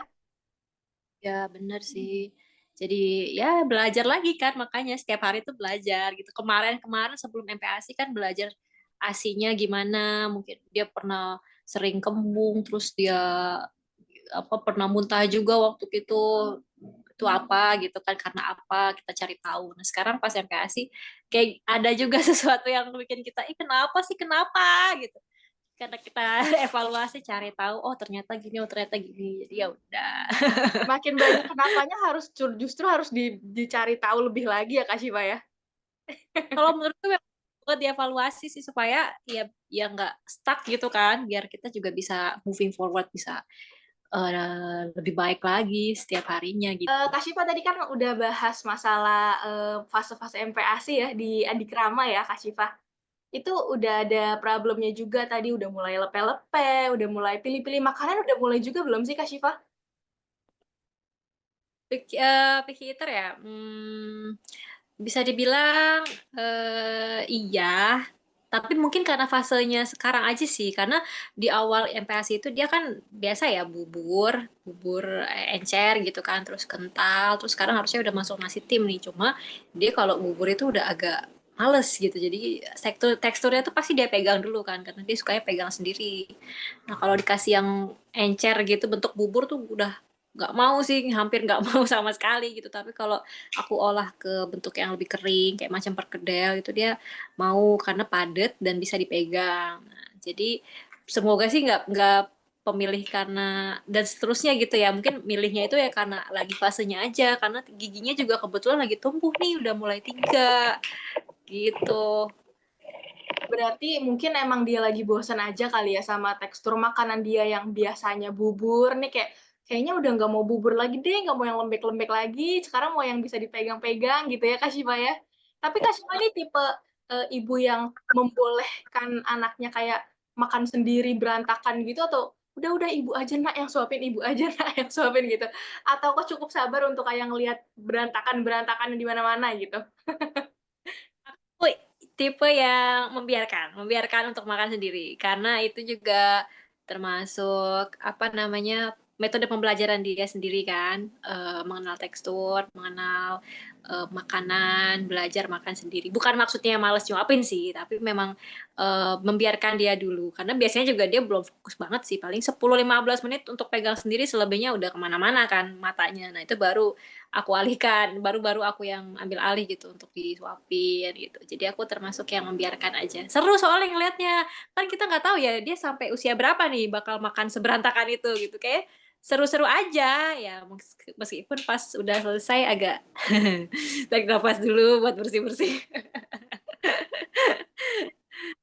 Ya, bener sih. Jadi ya belajar lagi kan, makanya setiap hari tuh belajar gitu. Kemarin-kemarin sebelum MPASI kan belajar asinya gimana, mungkin dia pernah sering kembung, terus dia apa pernah muntah juga waktu itu apa gitu kan, karena apa kita cari tahu. Nah sekarang pas MPASI kayak ada juga sesuatu yang bikin kita kenapa sih kenapa gitu, karena kita evaluasi cari tahu oh ternyata gini, oh ternyata gini, jadi ya udah. Makin banyak kenapanya harus justru harus dicari tahu lebih lagi ya, Kak Syifa ya? Kalau menurutku memang buat dievaluasi sih supaya ya nggak stuck gitu kan, biar kita juga bisa moving forward, bisa lebih baik lagi setiap harinya gitu. Kak Syifa tadi kan udah bahas masalah fase-fase MPASI ya di Adikrama ya Kak Syifa. Itu udah ada problemnya juga tadi, udah mulai lepe-lepe, udah mulai pilih-pilih makanan, udah mulai juga belum sih Kak Syifa? Picky eater ya, bisa dibilang iya, tapi mungkin karena fasenya sekarang aja sih, karena di awal MPASI itu dia kan biasa ya bubur, bubur encer gitu kan, terus kental, terus sekarang harusnya udah masuk nasi tim nih, cuma dia kalau bubur itu udah agak males gitu, jadi teksturnya tuh pasti dia pegang dulu kan, karena dia sukanya pegang sendiri. Nah kalau dikasih yang encer gitu bentuk bubur tuh udah nggak mau sih, hampir nggak mau sama sekali gitu. Tapi kalau aku olah ke bentuk yang lebih kering kayak macam perkedel itu dia mau karena padat dan bisa dipegang. Nah, jadi semoga sih nggak pemilih karena dan seterusnya gitu ya. Mungkin milihnya itu ya karena lagi fasenya aja, karena giginya juga kebetulan lagi tumbuh nih, udah mulai 3 gitu. Berarti mungkin emang dia lagi bosan aja kali ya sama tekstur makanan dia yang biasanya bubur nih kayaknya udah nggak mau bubur lagi deh, nggak mau yang lembek-lembek lagi, sekarang mau yang bisa dipegang-pegang gitu ya Kak Syifa ya. Tapi Kak Syifa ini tipe ibu yang membolehkan anaknya kayak makan sendiri berantakan gitu atau udah ibu aja nak yang suapin, ibu aja nak yang suapin gitu. Atau kok cukup sabar untuk kayak ngelihat berantakan-berantakan di mana-mana gitu. Aku tipe yang membiarkan untuk makan sendiri. Karena itu juga termasuk apa namanya metode pembelajaran dia sendiri kan, mengenal tekstur, mengenal makanan, belajar makan sendiri. Bukan maksudnya males nyuapin sih, tapi memang membiarkan dia dulu. Karena biasanya juga dia belum fokus banget sih, paling 10-15 menit untuk pegang sendiri, selebihnya udah kemana-mana kan matanya. Nah itu baru aku alihkan, baru-baru aku yang ambil alih gitu untuk disuapin gitu. Jadi aku termasuk yang membiarkan aja. Seru soalnya ngelihatnya, kan kita nggak tahu ya dia sampai usia berapa nih bakal makan seberantakan itu gitu. Kayak seru-seru aja ya, meskipun pas udah selesai agak tarik nafas dulu buat bersih-bersih.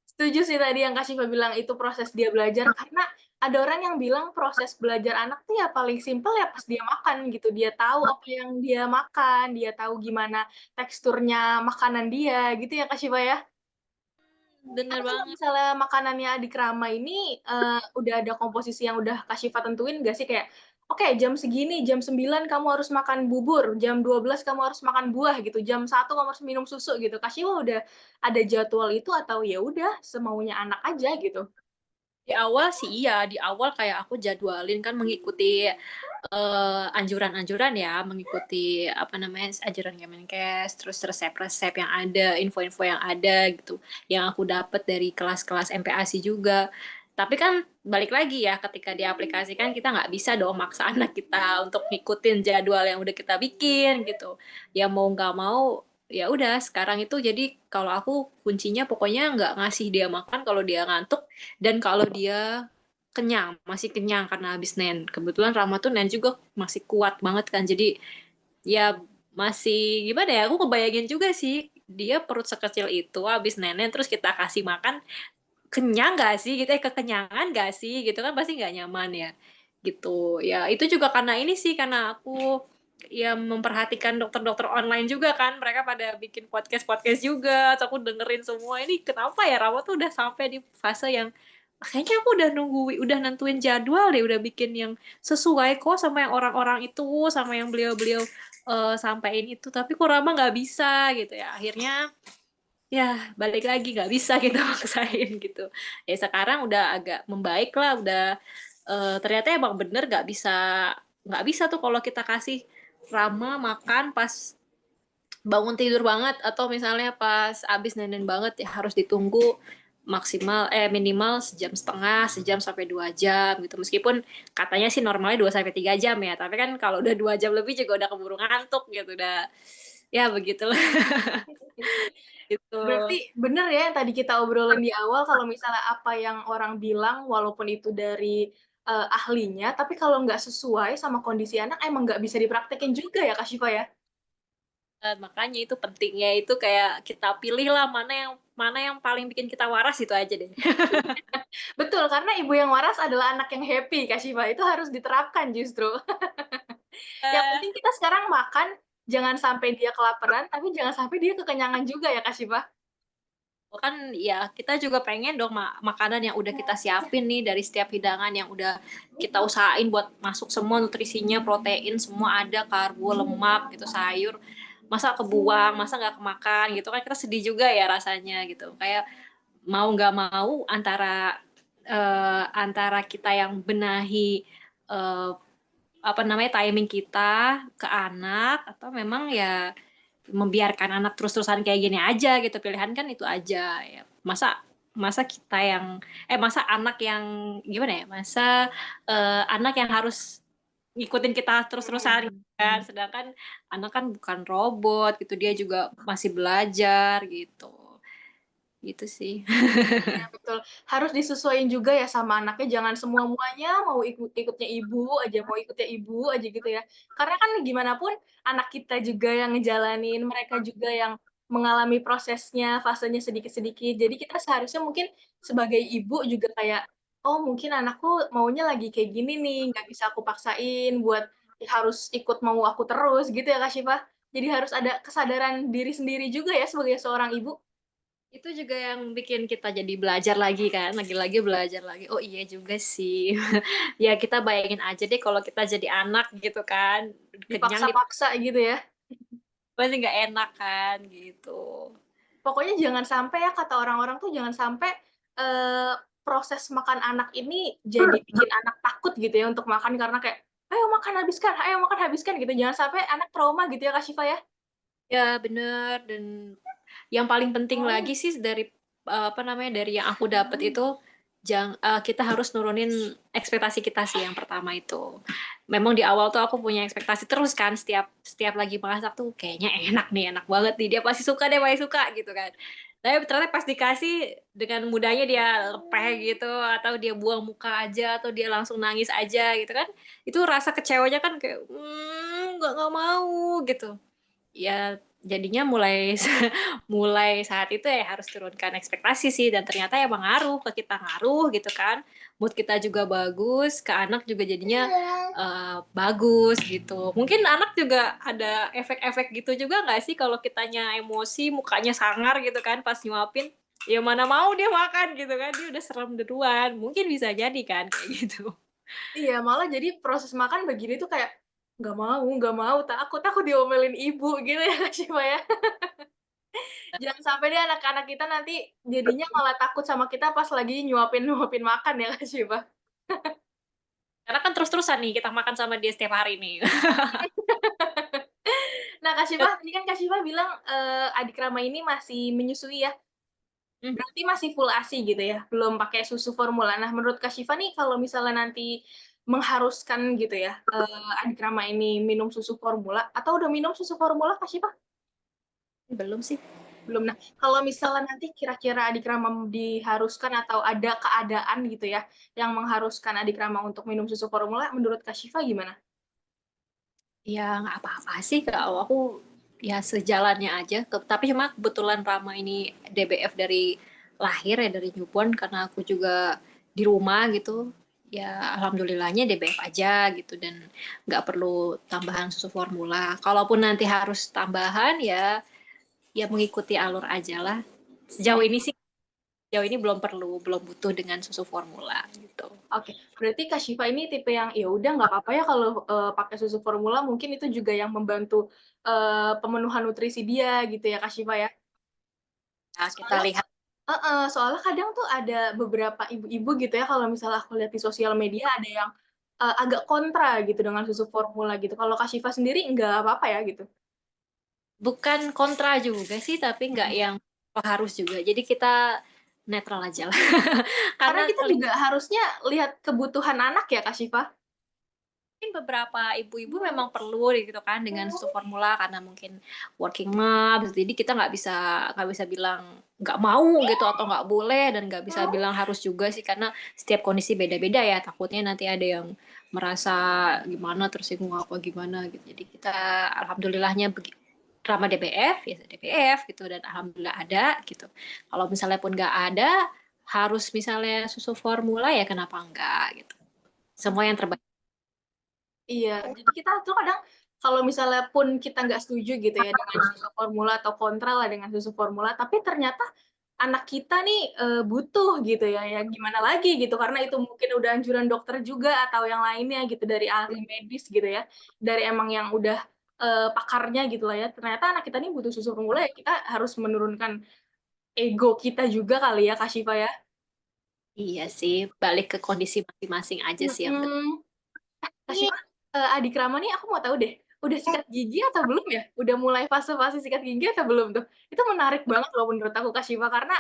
Setuju sih tadi yang Kak Syifa bilang itu proses dia belajar, karena ada orang yang bilang proses belajar anak tuh ya paling simpel ya pas dia makan gitu. Dia tahu apa yang dia makan, dia tahu gimana teksturnya makanan dia gitu ya Kak Syifa ya. Bener Tapi kalau banget. misalnya makanannya Adik Rama ini udah ada komposisi yang udah Kak Syifa tentuin nggak sih kayak oke, jam segini, jam 9 kamu harus makan bubur, jam 12 kamu harus makan buah gitu, jam 1 kamu harus minum susu gitu. Kak Syifa udah ada jadwal itu atau ya udah semaunya anak aja gitu? Di awal sih iya, di awal kayak aku jadwalin kan mengikuti anjuran-anjuran ya, mengikuti apa namanya anjuran Kemenkes, terus resep-resep yang ada, info-info yang ada gitu, yang aku dapat dari kelas-kelas MPASI juga. Tapi kan balik lagi ya, ketika diaplikasikan kita nggak bisa dong maksa anak kita untuk ngikutin jadwal yang udah kita bikin gitu. Ya mau nggak mau ya udah sekarang itu jadi kalau aku kuncinya pokoknya nggak ngasih dia makan kalau dia ngantuk dan kalau dia kenyang, masih kenyang karena habis nen. Kebetulan Rama tuh nen juga masih kuat banget kan. Jadi ya masih gimana ya, aku kebayangin juga sih dia perut sekecil itu habis nenen terus kita kasih makan kenyang gak sih gitu, kekenyangan gak sih gitu kan pasti nggak nyaman ya gitu. Ya itu juga karena ini sih, karena aku ya memperhatikan dokter-dokter online juga kan, mereka pada bikin podcast-podcast juga, terus aku dengerin semua ini kenapa ya Rama tuh udah sampai di fase yang kayaknya aku udah nunggu, udah nentuin jadwal deh, udah bikin yang sesuai kok sama yang orang-orang itu, sama yang beliau-beliau sampaikan itu, tapi kok Rama nggak bisa gitu ya. Akhirnya ya balik lagi nggak bisa kita maksain gitu. Ya sekarang udah agak membaik lah, udah ternyata emang bener nggak bisa tuh kalau kita kasih Rama makan pas bangun tidur banget atau misalnya pas abis nenen banget, ya harus ditunggu maksimal minimal sejam setengah, sejam sampai 2 jam gitu. Meskipun katanya sih normalnya 2 sampai 3 jam ya, tapi kan kalau udah 2 jam lebih juga udah keburu ngantuk gitu, udah ya begitulah. Gitu. Berarti bener ya yang tadi kita obrolin di awal kalau misalnya apa yang orang bilang walaupun itu dari ahlinya, tapi kalau nggak sesuai sama kondisi anak emang nggak bisa dipraktekin juga ya Kak Syifa ya? Makanya itu pentingnya itu kayak kita pilih lah mana yang paling bikin kita waras itu aja deh. Betul, karena ibu yang waras adalah anak yang happy, Kak Syifa, itu harus diterapkan justru. Yang Eh, penting kita sekarang makan, jangan sampai dia kelaparan, tapi jangan sampai dia kekenyangan juga ya, Kak Syifa? kan ya kita juga pengen dong makanan yang udah kita siapin nih dari setiap hidangan yang udah kita usahain buat masuk semua nutrisinya, protein semua ada, karbo, lemak gitu, sayur. Masa kebuang, masa nggak kemakan gitu kan kita sedih juga ya rasanya gitu. Kayak mau nggak mau antara kita yang benahi eh, apa namanya timing kita ke anak atau memang ya membiarkan anak terus-terusan kayak gini aja gitu, pilihan kan itu aja ya. Masa kita yang masa anak yang gimana ya, anak yang harus ngikutin kita terus-terusan gitu kan, sedangkan anak kan bukan robot gitu, dia juga masih belajar gitu gitu sih. Iya, betul. Harus disesuaiin juga ya sama anaknya, jangan semua-muanya mau ikutnya ibu aja, mau ikutnya ibu aja gitu ya. Karena kan gimana pun anak kita juga yang ngejalanin, mereka juga yang mengalami prosesnya, fasenya sedikit-sedikit. Jadi kita seharusnya mungkin sebagai ibu juga kayak, oh mungkin anakku maunya lagi kayak gini nih, nggak bisa aku paksain buat harus ikut mau aku terus gitu ya Kak Syifa. Jadi harus ada kesadaran diri sendiri juga ya sebagai seorang ibu. Itu juga yang bikin kita jadi belajar lagi kan, lagi-lagi belajar lagi. Oh iya juga sih. Ya kita bayangin aja deh kalau kita jadi anak gitu kan, kenyang di Dipaksa-paksa gitu ya. pasti nggak enak kan gitu. Pokoknya jangan sampai ya, kata orang-orang tuh jangan sampai, eee, proses makan anak ini jadi bikin anak takut gitu ya untuk makan karena kayak, ayo makan habiskan," gitu. Jangan sampai anak trauma gitu ya, Kak Syifa ya? Ya bener, dan yang paling penting lagi sih dari apa namanya, dari yang aku dapat itu kita harus nurunin ekspektasi kita sih yang pertama itu. Memang di awal tuh aku punya ekspektasi terus kan, setiap setiap lagi masak tuh kayaknya enak nih, enak banget nih, dia pasti suka deh, pasti suka gitu kan. Tapi ternyata pas dikasih dengan mudahnya dia lepeh gitu, atau dia buang muka aja, atau dia langsung nangis aja gitu kan. Itu rasa kecewanya kan kayak, nggak mau gitu. Ya jadinya mulai saat itu ya harus turunkan ekspektasi sih, dan ternyata emang ngaruh ke kita, ngaruh gitu kan, mood kita juga bagus, ke anak juga jadinya bagus gitu. Mungkin anak juga ada efek-efek gitu juga nggak sih, kalau kitanya emosi mukanya sangar gitu kan pas nyuapin, ya mana mau dia makan gitu kan, dia udah serem duluan, mungkin bisa jadi kan kayak gitu. Iya, malah jadi proses makan begini tuh kayak, nggak mau, takut takut diomelin ibu," gitu ya, Kak Syifa ya? Jangan sampai deh anak-anak kita nanti jadinya malah takut sama kita pas lagi nyuapin-nyuapin makan ya, Kak Syifa? Karena kan terus-terusan nih kita makan sama dia setiap hari nih. Nah, Kak Syifa, tadi kan Kak Syifa bilang, adik Rama ini masih menyusui ya? Berarti masih full ASI gitu ya? Belum pakai susu formula. Nah, menurut Kak Syifa nih kalau misalnya nanti mengharuskan gitu ya, adik Rama ini minum susu formula atau udah minum susu formula Kak Syifa? Belum sih. Belum. Nah, kalau misalnya nanti kira-kira adik Rama diharuskan atau ada keadaan gitu ya, yang mengharuskan adik Rama untuk minum susu formula, menurut Kak Syifa gimana? Ya nggak apa-apa sih kalau aku, ya sejalannya aja. Tapi cuma kebetulan Rama ini DBF dari lahir ya, dari newborn, karena aku juga di rumah gitu. Ya alhamdulillahnya DBF aja gitu, dan nggak perlu tambahan susu formula. Kalaupun nanti harus tambahan ya ya mengikuti alur aja lah. Sejauh ini belum butuh dengan susu formula gitu. Oke, berarti Kak Syifa ini tipe yang, ya udah nggak apa-apa ya kalau, pakai susu formula mungkin itu juga yang membantu, pemenuhan nutrisi dia gitu ya Kak Syifa ya? Nah, kita Soalnya lihat. heeh, soalnya kadang tuh ada beberapa ibu-ibu gitu ya, kalau misalnya aku lihat di sosial media ada yang, agak kontra gitu dengan susu formula gitu. Kalau Kak Syifa sendiri nggak apa-apa ya gitu? Bukan kontra juga sih, tapi nggak Mhm. yang harus juga. Jadi kita netral aja lah. Karena Karena kita juga harusnya lihat kebutuhan anak ya Kak Syifa? mungkin beberapa ibu-ibu memang perlu gitu kan dengan susu formula, karena mungkin working mom. Jadi kita nggak bisa bilang nggak mau gitu atau nggak boleh, dan nggak bisa bilang harus juga sih, karena setiap kondisi beda-beda ya. Takutnya nanti ada yang merasa gimana, tersinggung apa gimana gitu. Jadi kita alhamdulillahnya drama DBF, ya DBF gitu, dan alhamdulillah ada gitu. Kalau misalnya pun nggak ada, harus misalnya susu formula ya kenapa enggak gitu. Semua yang terbaik. Iya, jadi kita tuh kadang kalau misalnya pun kita nggak setuju gitu ya dengan susu formula atau kontra lah dengan susu formula, tapi ternyata anak kita nih butuh gitu ya, ya gimana lagi gitu, karena itu mungkin udah anjuran dokter juga atau yang lainnya gitu dari ahli medis gitu ya, dari emang yang udah pakarnya gitu lah ya, ternyata anak kita nih butuh susu formula ya kita harus menurunkan ego kita juga kali ya Kak Syifa ya. Iya sih, balik ke kondisi masing-masing aja sih yang penting. Mm-mm. Kak Syifa, adik Rama nih aku mau tahu deh, udah sikat gigi atau belum ya? Udah mulai fase-fase sikat gigi atau belum tuh? Itu menarik banget loh menurut aku Kak Syifa, karena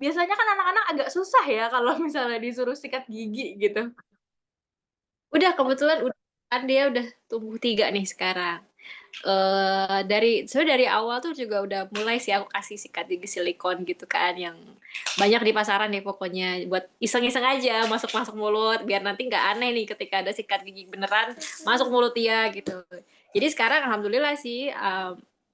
biasanya kan anak-anak agak susah ya kalau misalnya disuruh sikat gigi gitu. Udah kebetulan udah kan dia udah tumbuh 3 nih sekarang. Sebenarnya dari awal tuh juga udah mulai sih aku kasih sikat gigi silikon gitu kan yang banyak di pasaran nih pokoknya buat iseng-iseng aja masuk-masuk mulut biar nanti nggak aneh nih ketika ada sikat gigi beneran masuk mulut dia gitu. Jadi sekarang alhamdulillah sih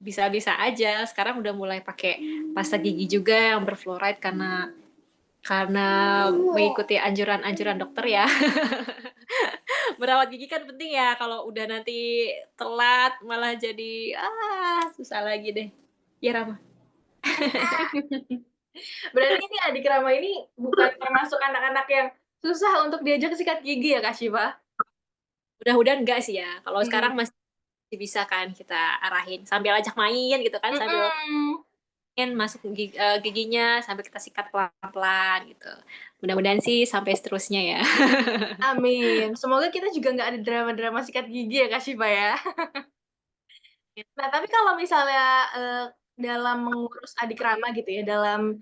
bisa-bisa aja. Sekarang udah mulai pakai pasta gigi juga yang berfluoride karena mengikuti anjuran-anjuran dokter ya. Merawat gigi kan penting ya. Kalau udah nanti telat malah jadi susah lagi deh. Ya Rama. Berarti ini adik Rama ini bukan termasuk anak-anak yang susah untuk diajak sikat gigi ya Kak Syifa? Mudah-mudahan enggak sih ya. Kalau sekarang Hmm. masih bisa kan kita arahin sambil ajak main gitu kan sambil Mm-mm. main masuk giginya sambil kita sikat pelan-pelan gitu. Mudah-mudahan sih sampai seterusnya ya. Amin. Semoga kita juga nggak ada drama-drama sikat gigi ya Kak Syifa ya. Nah, tapi kalau misalnya dalam mengurus adik Rama gitu ya, dalam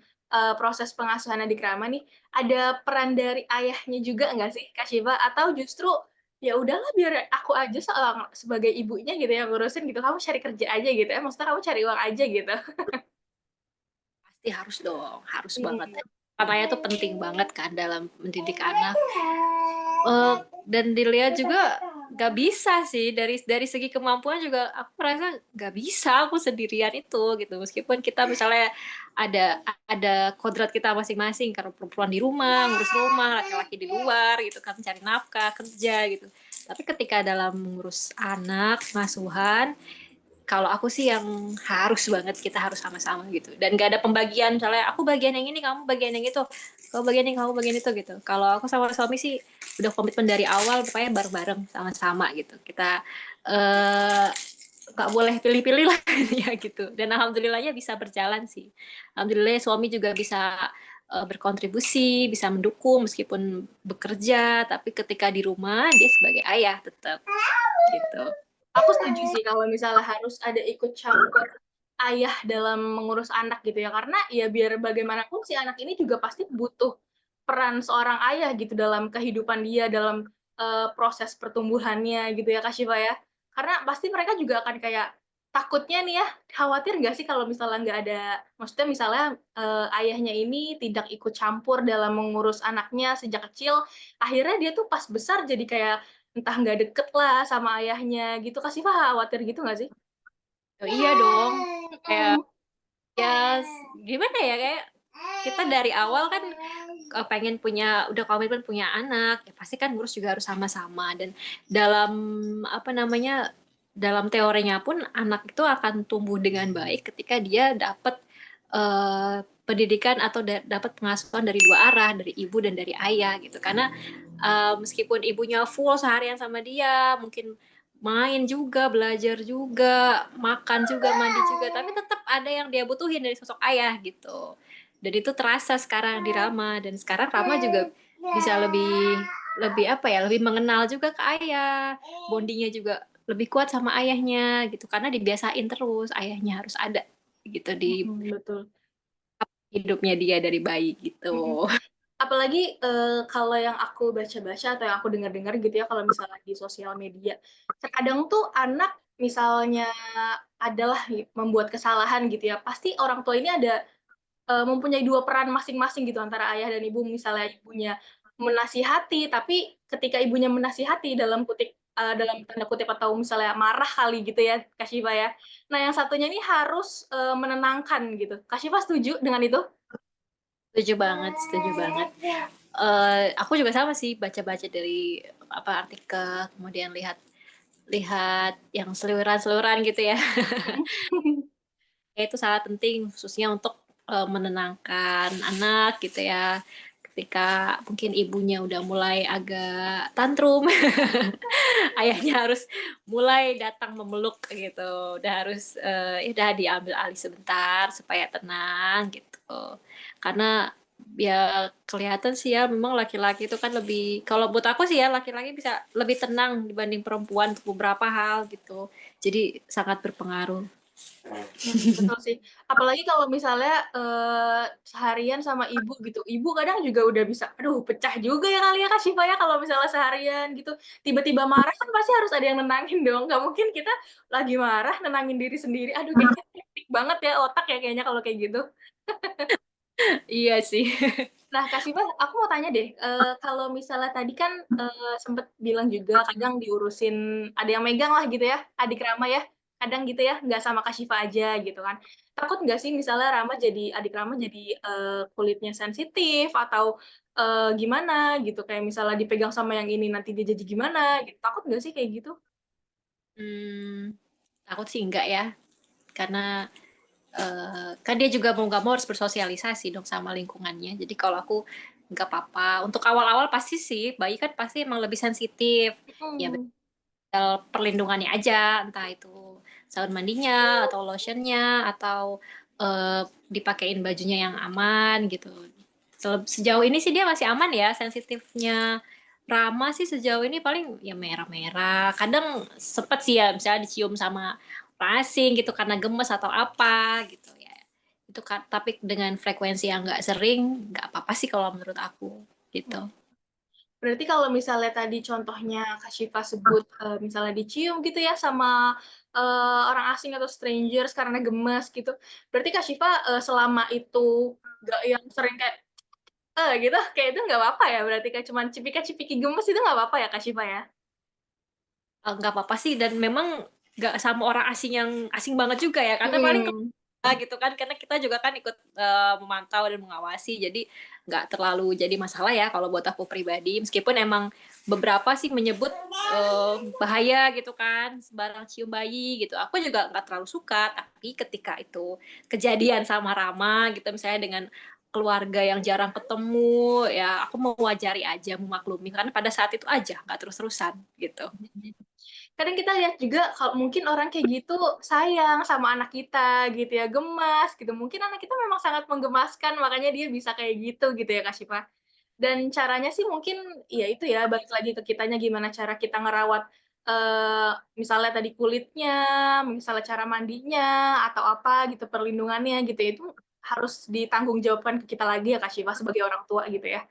proses pengasuhan adik Rama nih, ada peran dari ayahnya juga nggak sih, Kak Syifa? Atau justru ya udahlah biar aku aja sebagai ibunya gitu ya ngurusin gitu, kamu cari kerja aja gitu ya, maksudnya kamu cari uang aja gitu. Pasti harus dong, harus banget. Hmm. Peran ayah tuh penting banget kan dalam mendidik anak. Eh, dan dilihat juga nggak bisa sih dari segi kemampuan juga aku merasa nggak bisa aku sendirian itu gitu meskipun kita misalnya ada kodrat kita masing-masing karena perempuan di rumah ngurus rumah laki-laki di luar gitu kan cari nafkah kerja gitu tapi ketika dalam mengurus anak pengasuhan kalau aku sih yang harus banget kita harus sama-sama gitu dan gak ada pembagian misalnya aku bagian yang ini kamu bagian yang itu kamu bagian ini kamu bagian itu gitu kalau aku sama suami sih udah komitmen dari awal pokoknya bareng-bareng sama-sama gitu kita eh nggak boleh pilih-pilih lah ya gitu dan alhamdulillahnya bisa berjalan sih alhamdulillah suami juga bisa berkontribusi bisa mendukung meskipun bekerja tapi ketika di rumah dia sebagai ayah tetap gitu. Aku setuju sih kalau misalnya harus ada ikut campur ayah dalam mengurus anak gitu ya, karena ya biar bagaimanapun si anak ini juga pasti butuh peran seorang ayah gitu dalam kehidupan dia, dalam proses pertumbuhannya gitu ya Kak Syifa ya. Karena pasti mereka juga akan kayak takutnya nih ya, khawatir nggak sih kalau misalnya nggak ada, maksudnya misalnya ayahnya ini tidak ikut campur dalam mengurus anaknya sejak kecil, akhirnya dia tuh pas besar jadi kayak entah nggak deket lah sama ayahnya gitu. Kak Syifa khawatir gitu nggak sih? Oh, iya dong kayak Mm. ya gimana ya kayak kita dari awal kan pengen punya udah komitmen punya anak ya pasti kan ngurus juga harus sama-sama dan dalam apa namanya dalam teorinya pun anak itu akan tumbuh dengan baik ketika dia dapat pendidikan atau dapat pengasuhan dari dua arah dari ibu dan dari ayah gitu karena meskipun ibunya full seharian sama dia mungkin main juga, belajar juga, makan juga, mandi juga, tapi tetap ada yang dia butuhin dari sosok ayah gitu. Dan itu terasa sekarang di Rama dan sekarang Rama juga bisa lebih lebih apa ya, lebih mengenal juga ke ayah. Bondingnya juga lebih kuat sama ayahnya gitu karena dibiasain terus ayahnya harus ada gitu di Betul. hidupnya dia dari bayi Mm-mm. gitu. Apalagi kalau yang aku baca-baca atau yang aku dengar-dengar gitu ya, kalau misalnya di sosial media, terkadang tuh anak misalnya adalah membuat kesalahan gitu ya, pasti orang tua ini ada mempunyai dua peran masing-masing gitu antara ayah dan ibu. Misalnya ibunya menasihati, tapi ketika ibunya menasihati dalam kutip dalam tanda kutip atau misalnya marah kali gitu ya, Kak Syifa ya. Nah, yang satunya ini harus, menenangkan gitu. Kak Syifa setuju dengan itu? Setuju banget, setuju banget. Aku juga sama sih baca-baca dari apa artikel, kemudian lihat lihat yang seliweran-seliweran gitu ya. Mhm. Ya itu sangat penting khususnya untuk menenangkan anak gitu ya. Ketika mungkin ibunya udah mulai agak tantrum, ayahnya harus mulai datang memeluk gitu. Udah harus ya udah diambil alih sebentar supaya tenang gitu. Karena ya kelihatan sih ya memang laki-laki itu kan lebih, kalau buat aku sih ya laki-laki bisa lebih tenang dibanding perempuan untuk beberapa hal gitu. Jadi sangat berpengaruh. Betul sih. Apalagi kalau misalnya, seharian sama ibu gitu, ibu kadang juga udah bisa aduh pecah juga ya kali ya Kak Syifa ya kalau misalnya seharian gitu, tiba-tiba marah kan pasti harus ada yang nenangin dong, nggak mungkin kita lagi marah nenangin diri sendiri, aduh kayaknya hektik banget ya otak ya kayaknya kalau kayak gitu. Iya sih. Nah, Kak Syifa, aku mau tanya deh, kalau misalnya tadi kan, sempet bilang juga kadang diurusin ada yang megang lah gitu ya, adik Rama ya, kadang gitu ya, nggak sama Kak Syifa aja gitu kan. Takut nggak sih misalnya adik Rama jadi, kulitnya sensitif atau, gimana gitu, kayak misalnya dipegang sama yang ini nanti dia jadi gimana gitu, takut nggak sih kayak gitu? Hmm, takut sih enggak ya, karena kan dia juga mau nggak mau harus bersosialisasi dong sama lingkungannya. Jadi kalau aku nggak apa-apa. Untuk awal-awal pasti sih, bayi kan pasti emang lebih sensitif. Ya Mhm. perlindungannya aja, entah itu sabun mandinya atau lotionnya atau dipakein bajunya yang aman gitu. Sejauh ini sih dia masih aman ya, sensitifnya Rama sih sejauh ini paling ya merah-merah. Kadang sempet sih ya misalnya dicium sama orang asing gitu karena gemes atau apa gitu ya. Itu kan tapi dengan frekuensi yang nggak sering, nggak apa-apa sih kalau menurut aku gitu. Berarti kalau misalnya tadi contohnya Kak Syifa sebut, misalnya dicium gitu ya sama, orang asing atau strangers karena gemes gitu, berarti Kak Syifa, selama itu nggak yang sering kayak, gitu, kayak itu nggak apa-apa ya berarti kayak cuman cipika-cipiki gemes itu nggak apa-apa ya Kak Syifa ya? Nggak apa-apa sih dan memang nggak sama orang asing yang asing banget juga ya, karena paling Mhm. gitu kan, karena kita juga kan ikut, memantau dan mengawasi, jadi nggak terlalu jadi masalah ya kalau buat aku pribadi. Meskipun emang beberapa sih menyebut, bahaya gitu kan, sembarang cium bayi gitu. Aku juga nggak terlalu suka, tapi ketika itu kejadian sama Rama gitu, misalnya dengan keluarga yang jarang ketemu, ya aku mewajari aja, memaklumi, karena pada saat itu aja, nggak terus-terusan gitu. Kadang kita lihat juga kalau mungkin orang kayak gitu sayang sama anak kita gitu ya, gemas gitu, mungkin anak kita memang sangat menggemaskan makanya dia bisa kayak gitu ya Kak Syifa? Dan caranya sih mungkin ya itu ya, balik lagi ke kitanya gimana cara kita ngerawat, misalnya tadi kulitnya, misalnya cara mandinya, atau apa gitu, perlindungannya gitu, itu harus ditanggungjawabkan ke kita lagi ya Kak Syifa sebagai orang tua gitu ya.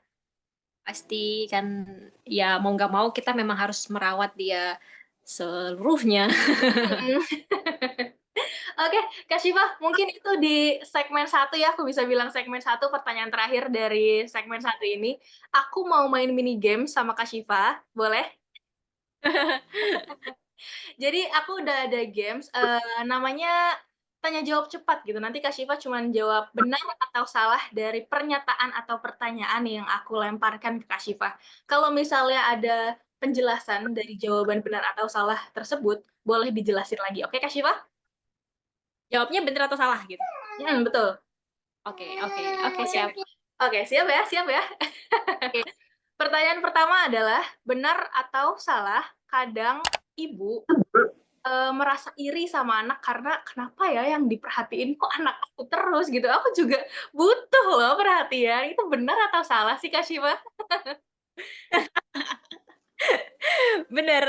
Pasti kan ya mau nggak mau kita memang harus merawat dia seluruhnya. Mhm. Oke, Kak Syifa, mungkin itu di segmen satu ya, aku bisa bilang segmen satu pertanyaan terakhir dari segmen satu ini. Aku mau main mini game sama Kak Syifa, boleh? Jadi aku udah ada games, namanya tanya jawab cepat gitu. Nanti Kak Syifa cuman jawab benar atau salah dari pernyataan atau pertanyaan yang aku lemparkan ke Kak Syifa. Kalau misalnya ada penjelasan dari jawaban benar atau salah tersebut, boleh dijelasin lagi. Oke, Kak Syifa? Jawabnya bener atau salah gitu. Mhm, betul. Oke, oke, oke, siap. Oke, siap ya, siap ya. Oke. Pertanyaan pertama adalah, benar atau salah kadang ibu merasa iri sama anak karena, "Kenapa ya yang diperhatiin kok anak aku terus?" Gitu. Aku juga butuh loh perhatian. Itu benar atau salah sih, Kak Syifa? Bener,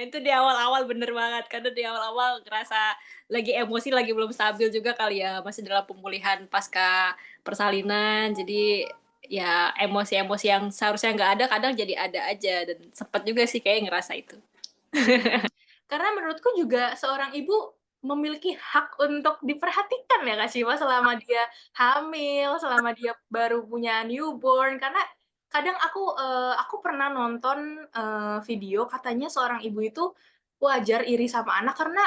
itu di awal-awal bener banget, karena di awal-awal ngerasa lagi emosi, lagi belum stabil juga kali ya, masih dalam pemulihan pasca persalinan. Jadi, ya emosi-emosi yang seharusnya nggak ada, kadang jadi ada aja, dan sempet juga sih kayak ngerasa itu. Mhm. Karena menurutku juga seorang ibu memiliki hak untuk diperhatikan ya, Kak Syifa, selama dia hamil, selama dia baru punya newborn. Karena Kadang aku pernah nonton, video katanya seorang ibu itu wajar iri sama anak karena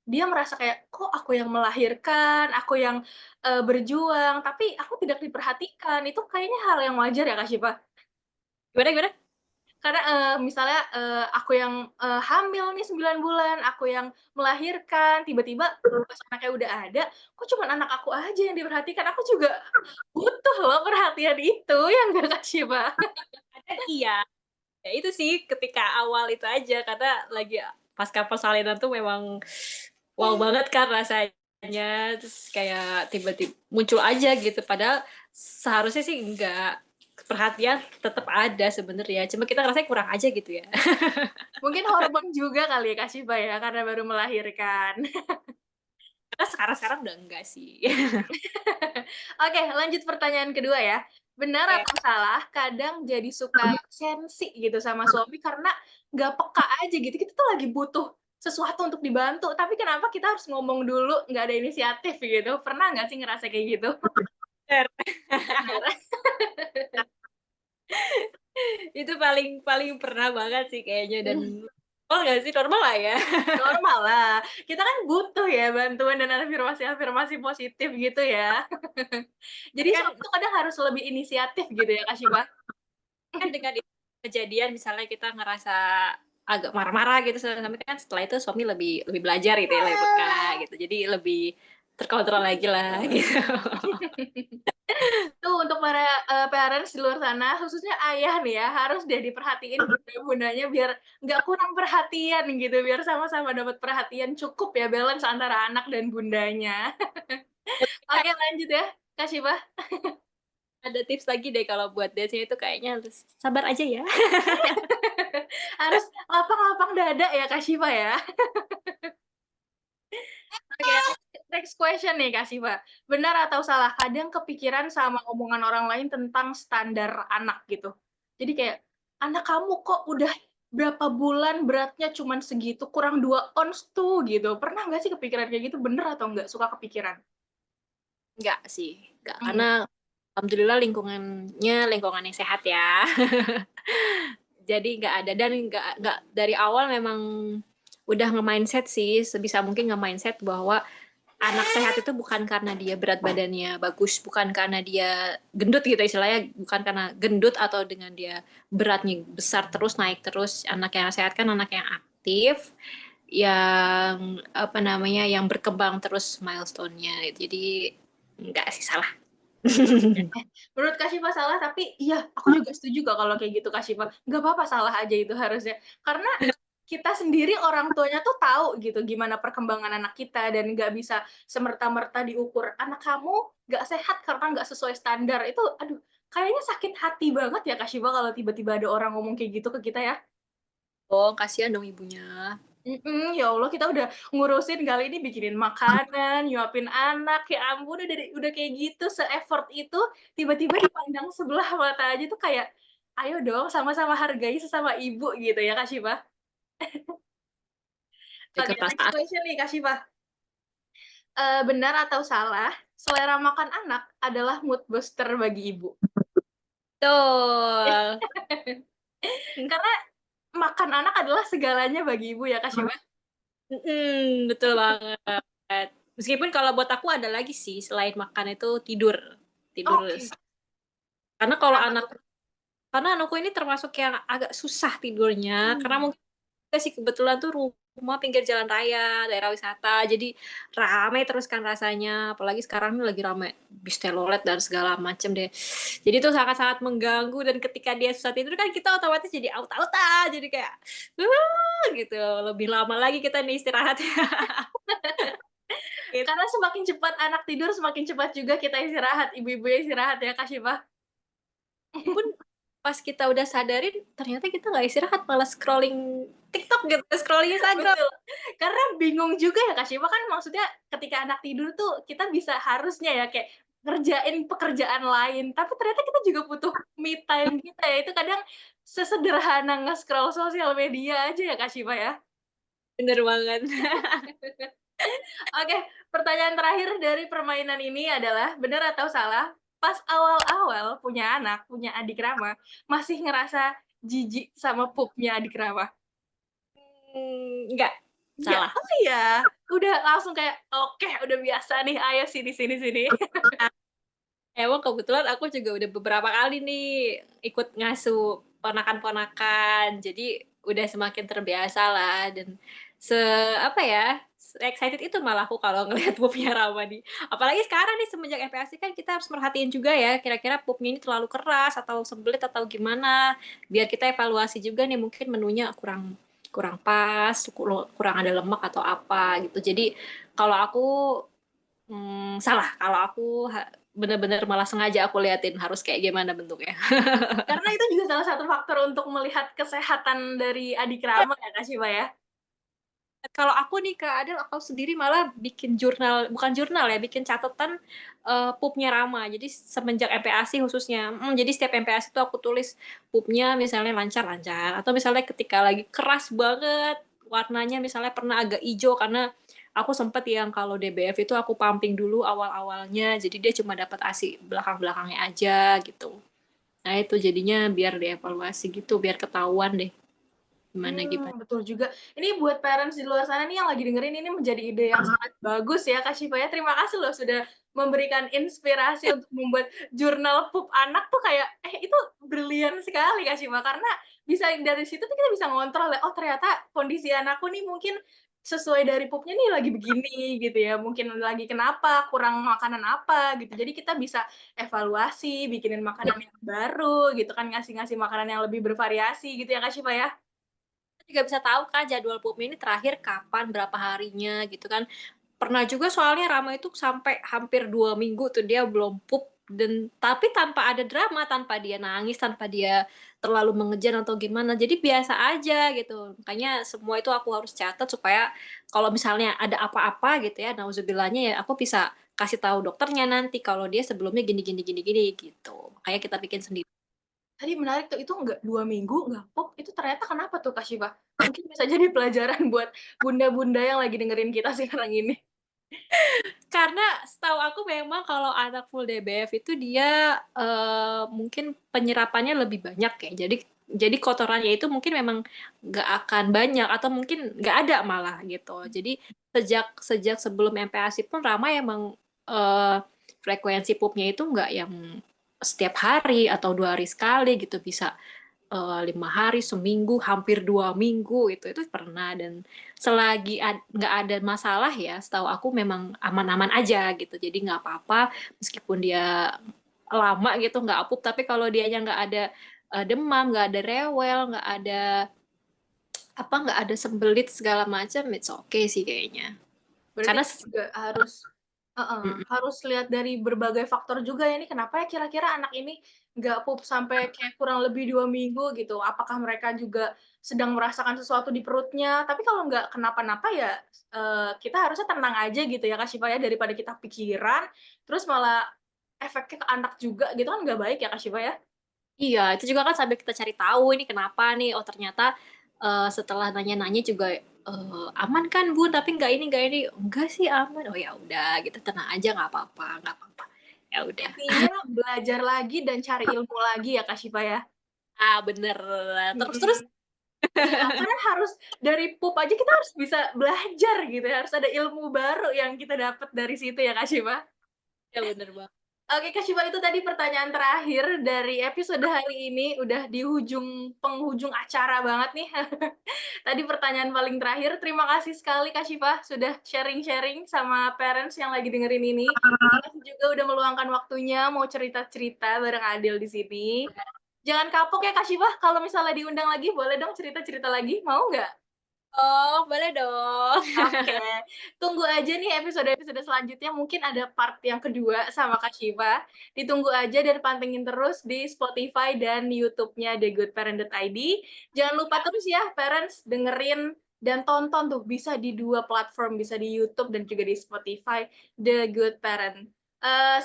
dia merasa kayak, "Kok aku yang melahirkan, aku yang, berjuang, tapi aku tidak diperhatikan." Itu kayaknya hal yang wajar ya, Kak Syifa? Gimana gimana? Karena, misalnya, aku yang, hamil nih 9 bulan, aku yang melahirkan, tiba-tiba pas anaknya udah ada, kok cuman anak aku aja yang diperhatikan, aku juga butuh loh perhatian itu, ya nggak, Kak Syifa? Kadang iya, ya itu sih ketika awal itu aja, karena lagi pasca persalinan tuh memang wow banget kan rasanya, terus kayak tiba-tiba muncul aja gitu, padahal seharusnya sih enggak, perhatian tetap ada sebenarnya, cuma kita ngerasanya kurang aja gitu ya. Mungkin hormon juga kali ya, Kak Syifa ya, karena baru melahirkan. Karena sekarang-sekarang udah enggak sih. Oke, lanjut pertanyaan kedua ya. Benar Oke. atau salah, kadang jadi suka sensi gitu sama suami karena nggak peka aja gitu, kita tuh lagi butuh sesuatu untuk dibantu, tapi kenapa kita harus ngomong dulu, nggak ada inisiatif gitu. Pernah nggak sih ngerasa kayak gitu? Bener. Bener. Itu paling paling pernah banget sih kayaknya dan normal nggak sih? Normal lah ya. Normal lah, kita kan butuh ya bantuan dan afirmasi-afirmasi positif gitu ya. Jadi Tapi kan suami tuh kadang harus lebih inisiatif gitu ya, Kak Syifa? kan dengan itu kejadian misalnya kita ngerasa agak marah-marah gitu sama kan setelah itu suami lebih lebih belajar gitu ya, lebih peka gitu. Jadi lebih terkontrol lagi lah gitu. Tuh untuk para, parents di luar sana, khususnya ayah nih ya, harus deh diperhatiin bunda-bundanya biar nggak kurang perhatian gitu, biar sama-sama dapat perhatian cukup ya, balance antara anak dan bundanya. Oke lanjut ya, Kak Syifa. Ada tips lagi deh kalau buat dance-nya itu kayaknya harus sabar aja ya. Harus lapang-lapang dada ya, Kak Syifa ya. Oke, next question nih, Kak Syifa. Benar atau salah, kadang kepikiran sama omongan orang lain tentang standar anak gitu. Jadi kayak, "Anak kamu kok udah berapa bulan beratnya cuman segitu, kurang 2 ons tuh," gitu. Pernah nggak sih kepikiran kayak gitu, bener atau nggak? Suka kepikiran? Enggak sih, enggak. Mmm, Karena alhamdulillah lingkungannya lingkungan yang sehat ya. Jadi nggak ada dan nggak dari awal memang udah nge-mindset sih sebisa mungkin nge-mindset bahwa anak sehat itu bukan karena dia berat badannya bagus, bukan karena dia gendut gitu istilahnya, bukan karena gendut atau dengan dia beratnya besar terus naik terus. Anak yang sehat kan anak yang aktif, yang apa namanya, yang berkembang terus milestone-nya. Jadi enggak sih salah. menurut Kak Syifa salah, tapi iya, aku juga setuju kok kalau kayak gitu, Kak Syifa. Nggak apa-apa salah aja itu harusnya. Karena kita sendiri orang tuanya tuh tahu gitu gimana perkembangan anak kita dan nggak bisa semerta-merta diukur, "Anak kamu nggak sehat karena nggak sesuai standar." Itu aduh, kayaknya sakit hati banget ya, Kak Syifa, kalau tiba-tiba ada orang ngomong kayak gitu ke kita ya. Oh, kasihan dong ibunya. Ya Allah kita udah ngurusin kali ini bikinin makanan, nyuapin anak, ya ampun udah kayak gitu se-effort itu, tiba-tiba dipandang sebelah mata aja tuh kayak, ayo dong sama-sama hargai sesama ibu gitu ya, Kak Syifa. Jaga Oke, next perasaan. question nih, Kak Syifa. Benar atau salah, selera makan anak adalah mood booster bagi ibu? Betul. Karena makan anak adalah segalanya bagi ibu ya, Kak Syifa? Betul banget. Meskipun kalau buat aku ada lagi sih selain makan itu tidur. Tidur. Oke, Karena kalau kenapa anak tuh? karena anakku ini termasuk yang agak susah tidurnya karena Mmm, mungkin kita sih kebetulan tuh rumah pinggir jalan raya, daerah wisata. Jadi rame terus kan rasanya. Apalagi sekarang ini lagi rame bis telolet dan segala macem deh. Jadi itu sangat-sangat mengganggu dan ketika dia susah tidur kan kita otomatis jadi aut-autan. Jadi kayak gitu. Lebih lama lagi kita nih istirahatnya. Gitu. karena semakin cepat anak tidur, semakin cepat juga kita istirahat, ibu-ibu istirahat ya, Kak Syifa? Pun pas kita udah sadarin ternyata kita nggak istirahat malah scrolling TikTok gitu, scrolling Instagram. Betul, karena bingung juga ya, Kak Syifa, kan maksudnya ketika anak tidur tuh kita bisa harusnya ya kayak ngerjain pekerjaan lain, tapi ternyata kita juga butuh me time kita ya, itu kadang sesederhana nge-scroll sosial media aja ya, Kak Syifa, ya. Bener banget. Oke, pertanyaan terakhir dari permainan ini adalah, benar atau salah, pas awal-awal punya anak, punya adik Rama, masih ngerasa jijik sama pupnya adik Rama? Enggak, Enggak? salah. Oh iya? Udah langsung kayak, "Oke, udah biasa nih, ayo sini sini sini." Emang kebetulan aku juga udah beberapa kali nih ikut ngasuh ponakan-ponakan, jadi udah semakin terbiasa lah dan apa ya, excited itu malah aku kalau ngelihat pupnya Ramadi. Apalagi sekarang nih semenjak MPASI kan kita harus merhatiin juga ya, kira-kira pupnya ini terlalu keras atau sembelit atau gimana, biar kita evaluasi juga nih mungkin menunya kurang kurang pas, kurang ada lemak atau apa gitu. Jadi kalau aku salah. Kalau aku bener-bener malah sengaja aku liatin harus kayak gimana bentuknya. Karena itu juga salah satu faktor untuk melihat kesehatan dari adik Rama ya, Kak Syifa ya? Kalau aku nih Kak Adel, aku sendiri malah bikin jurnal, bukan jurnal ya, bikin catatan pupnya Rama. Jadi semenjak MPASI khususnya, jadi setiap MPASI itu aku tulis pupnya misalnya lancar-lancar, atau misalnya ketika lagi keras banget, warnanya misalnya pernah agak hijau karena aku sempet yang kalau DBF itu aku pumping dulu awal-awalnya, jadi dia cuma dapat ASI belakang-belakangnya aja gitu. Nah itu jadinya biar dievaluasi gitu, biar ketahuan deh gimana-gimana. Betul juga. Ini buat parents di luar sana nih yang lagi dengerin ini menjadi ide yang sangat bagus ya, Kak Syifa ya. Terima kasih loh sudah memberikan inspirasi untuk membuat jurnal pup anak tuh kayak, itu brilian sekali Kak Syifa, karena bisa dari situ tuh kita bisa ngontrol ya, oh ternyata kondisi anakku nih mungkin sesuai dari pupnya nih lagi begini gitu ya, mungkin lagi kenapa, kurang makanan apa gitu. Jadi kita bisa evaluasi, bikinin makanan yang baru gitu kan, ngasih-ngasih makanan yang lebih bervariasi gitu ya Kak Syifa ya? Juga bisa tahu kan jadwal pupnya ini terakhir kapan, berapa harinya gitu kan. Pernah juga soalnya Rama itu sampai hampir 2 minggu tuh dia belum pup dan tapi tanpa ada drama, tanpa dia nangis, tanpa dia terlalu mengejar atau gimana. Jadi biasa aja gitu. Makanya semua itu aku harus catat supaya kalau misalnya ada apa-apa gitu ya, nauzubillahnya ya aku bisa kasih tahu dokternya nanti kalau dia sebelumnya gini gini gini gini gitu. Makanya kita bikin sendiri. Tadi menarik tuh, itu nggak 2 minggu nggak pop, itu ternyata kenapa tuh, Kak Syifa? Mungkin bisa jadi pelajaran buat bunda-bunda yang lagi dengerin kita sekarang ini. Karena setahu aku memang kalau anak full DBF itu dia, mungkin penyerapannya lebih banyak ya. Jadi kotorannya itu mungkin memang nggak akan banyak atau mungkin nggak ada malah gitu. Jadi sejak sejak sebelum MPASI pun Rama emang, frekuensi pupnya itu nggak yang setiap hari atau 2 hari sekali gitu, bisa 5 hari, seminggu, hampir 2 minggu itu pernah dan selagi nggak ada masalah ya, setahu aku memang aman-aman aja gitu. Jadi nggak apa-apa meskipun dia lama gitu nggak apuk, tapi kalau dianya nggak ada demam, nggak ada rewel, nggak ada sembelit segala macam, it's okay sih kayaknya. Berarti Karena juga harus heeh, mm, harus lihat dari berbagai faktor juga ya, nih kenapa ya kira-kira anak ini nggak pup sampai kayak kurang lebih 2 minggu gitu. Apakah mereka juga sedang merasakan sesuatu di perutnya, tapi kalau nggak kenapa-napa ya, kita harusnya tenang aja gitu ya, Kak Syifa ya, daripada kita pikiran, terus malah efeknya ke anak juga gitu kan nggak baik ya, Kak Syifa ya? iya, itu juga kan sambil kita cari tahu ini kenapa nih. Oh ternyata setelah nanya-nanya juga aman kan Bun, tapi nggak ini nggak ini. Enggak sih aman. Oh ya udah gitu tenang aja nggak apa-apa nggak apa-apa. Ya udah. Intinya belajar lagi dan cari ilmu lagi ya, Kak Syifa ya? Ah bener. Terus Mhm. Iya, karena harus dari pup aja kita harus bisa belajar gitu ya, harus ada ilmu baru yang kita dapat dari situ ya, Kak Syifa. ya bener banget. Oke, Kak Syifa, itu tadi pertanyaan terakhir dari episode hari ini, udah di penghujung acara banget nih. Tadi pertanyaan paling terakhir, terima kasih sekali Kak Syifa sudah sharing-sharing sama parents yang lagi dengerin ini. Makasih juga udah meluangkan waktunya mau cerita-cerita bareng Adil di sini. Jangan kapok ya Kak Syifa, kalau misalnya diundang lagi boleh dong cerita-cerita lagi, mau nggak? Oh boleh dong. Oke, tunggu aja nih episode-episode selanjutnya mungkin ada part yang kedua sama Kak Syifa. Ditunggu aja dan pantengin terus di Spotify dan YouTube-nya thegoodparent.id. Jangan lupa terus ya parents dengerin dan tonton tuh bisa di 2 platform, bisa di YouTube dan juga di Spotify The Good Parent.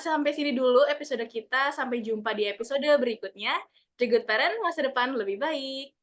Sampai sini dulu episode kita, sampai jumpa di episode berikutnya. The Good Parent, masa depan lebih baik.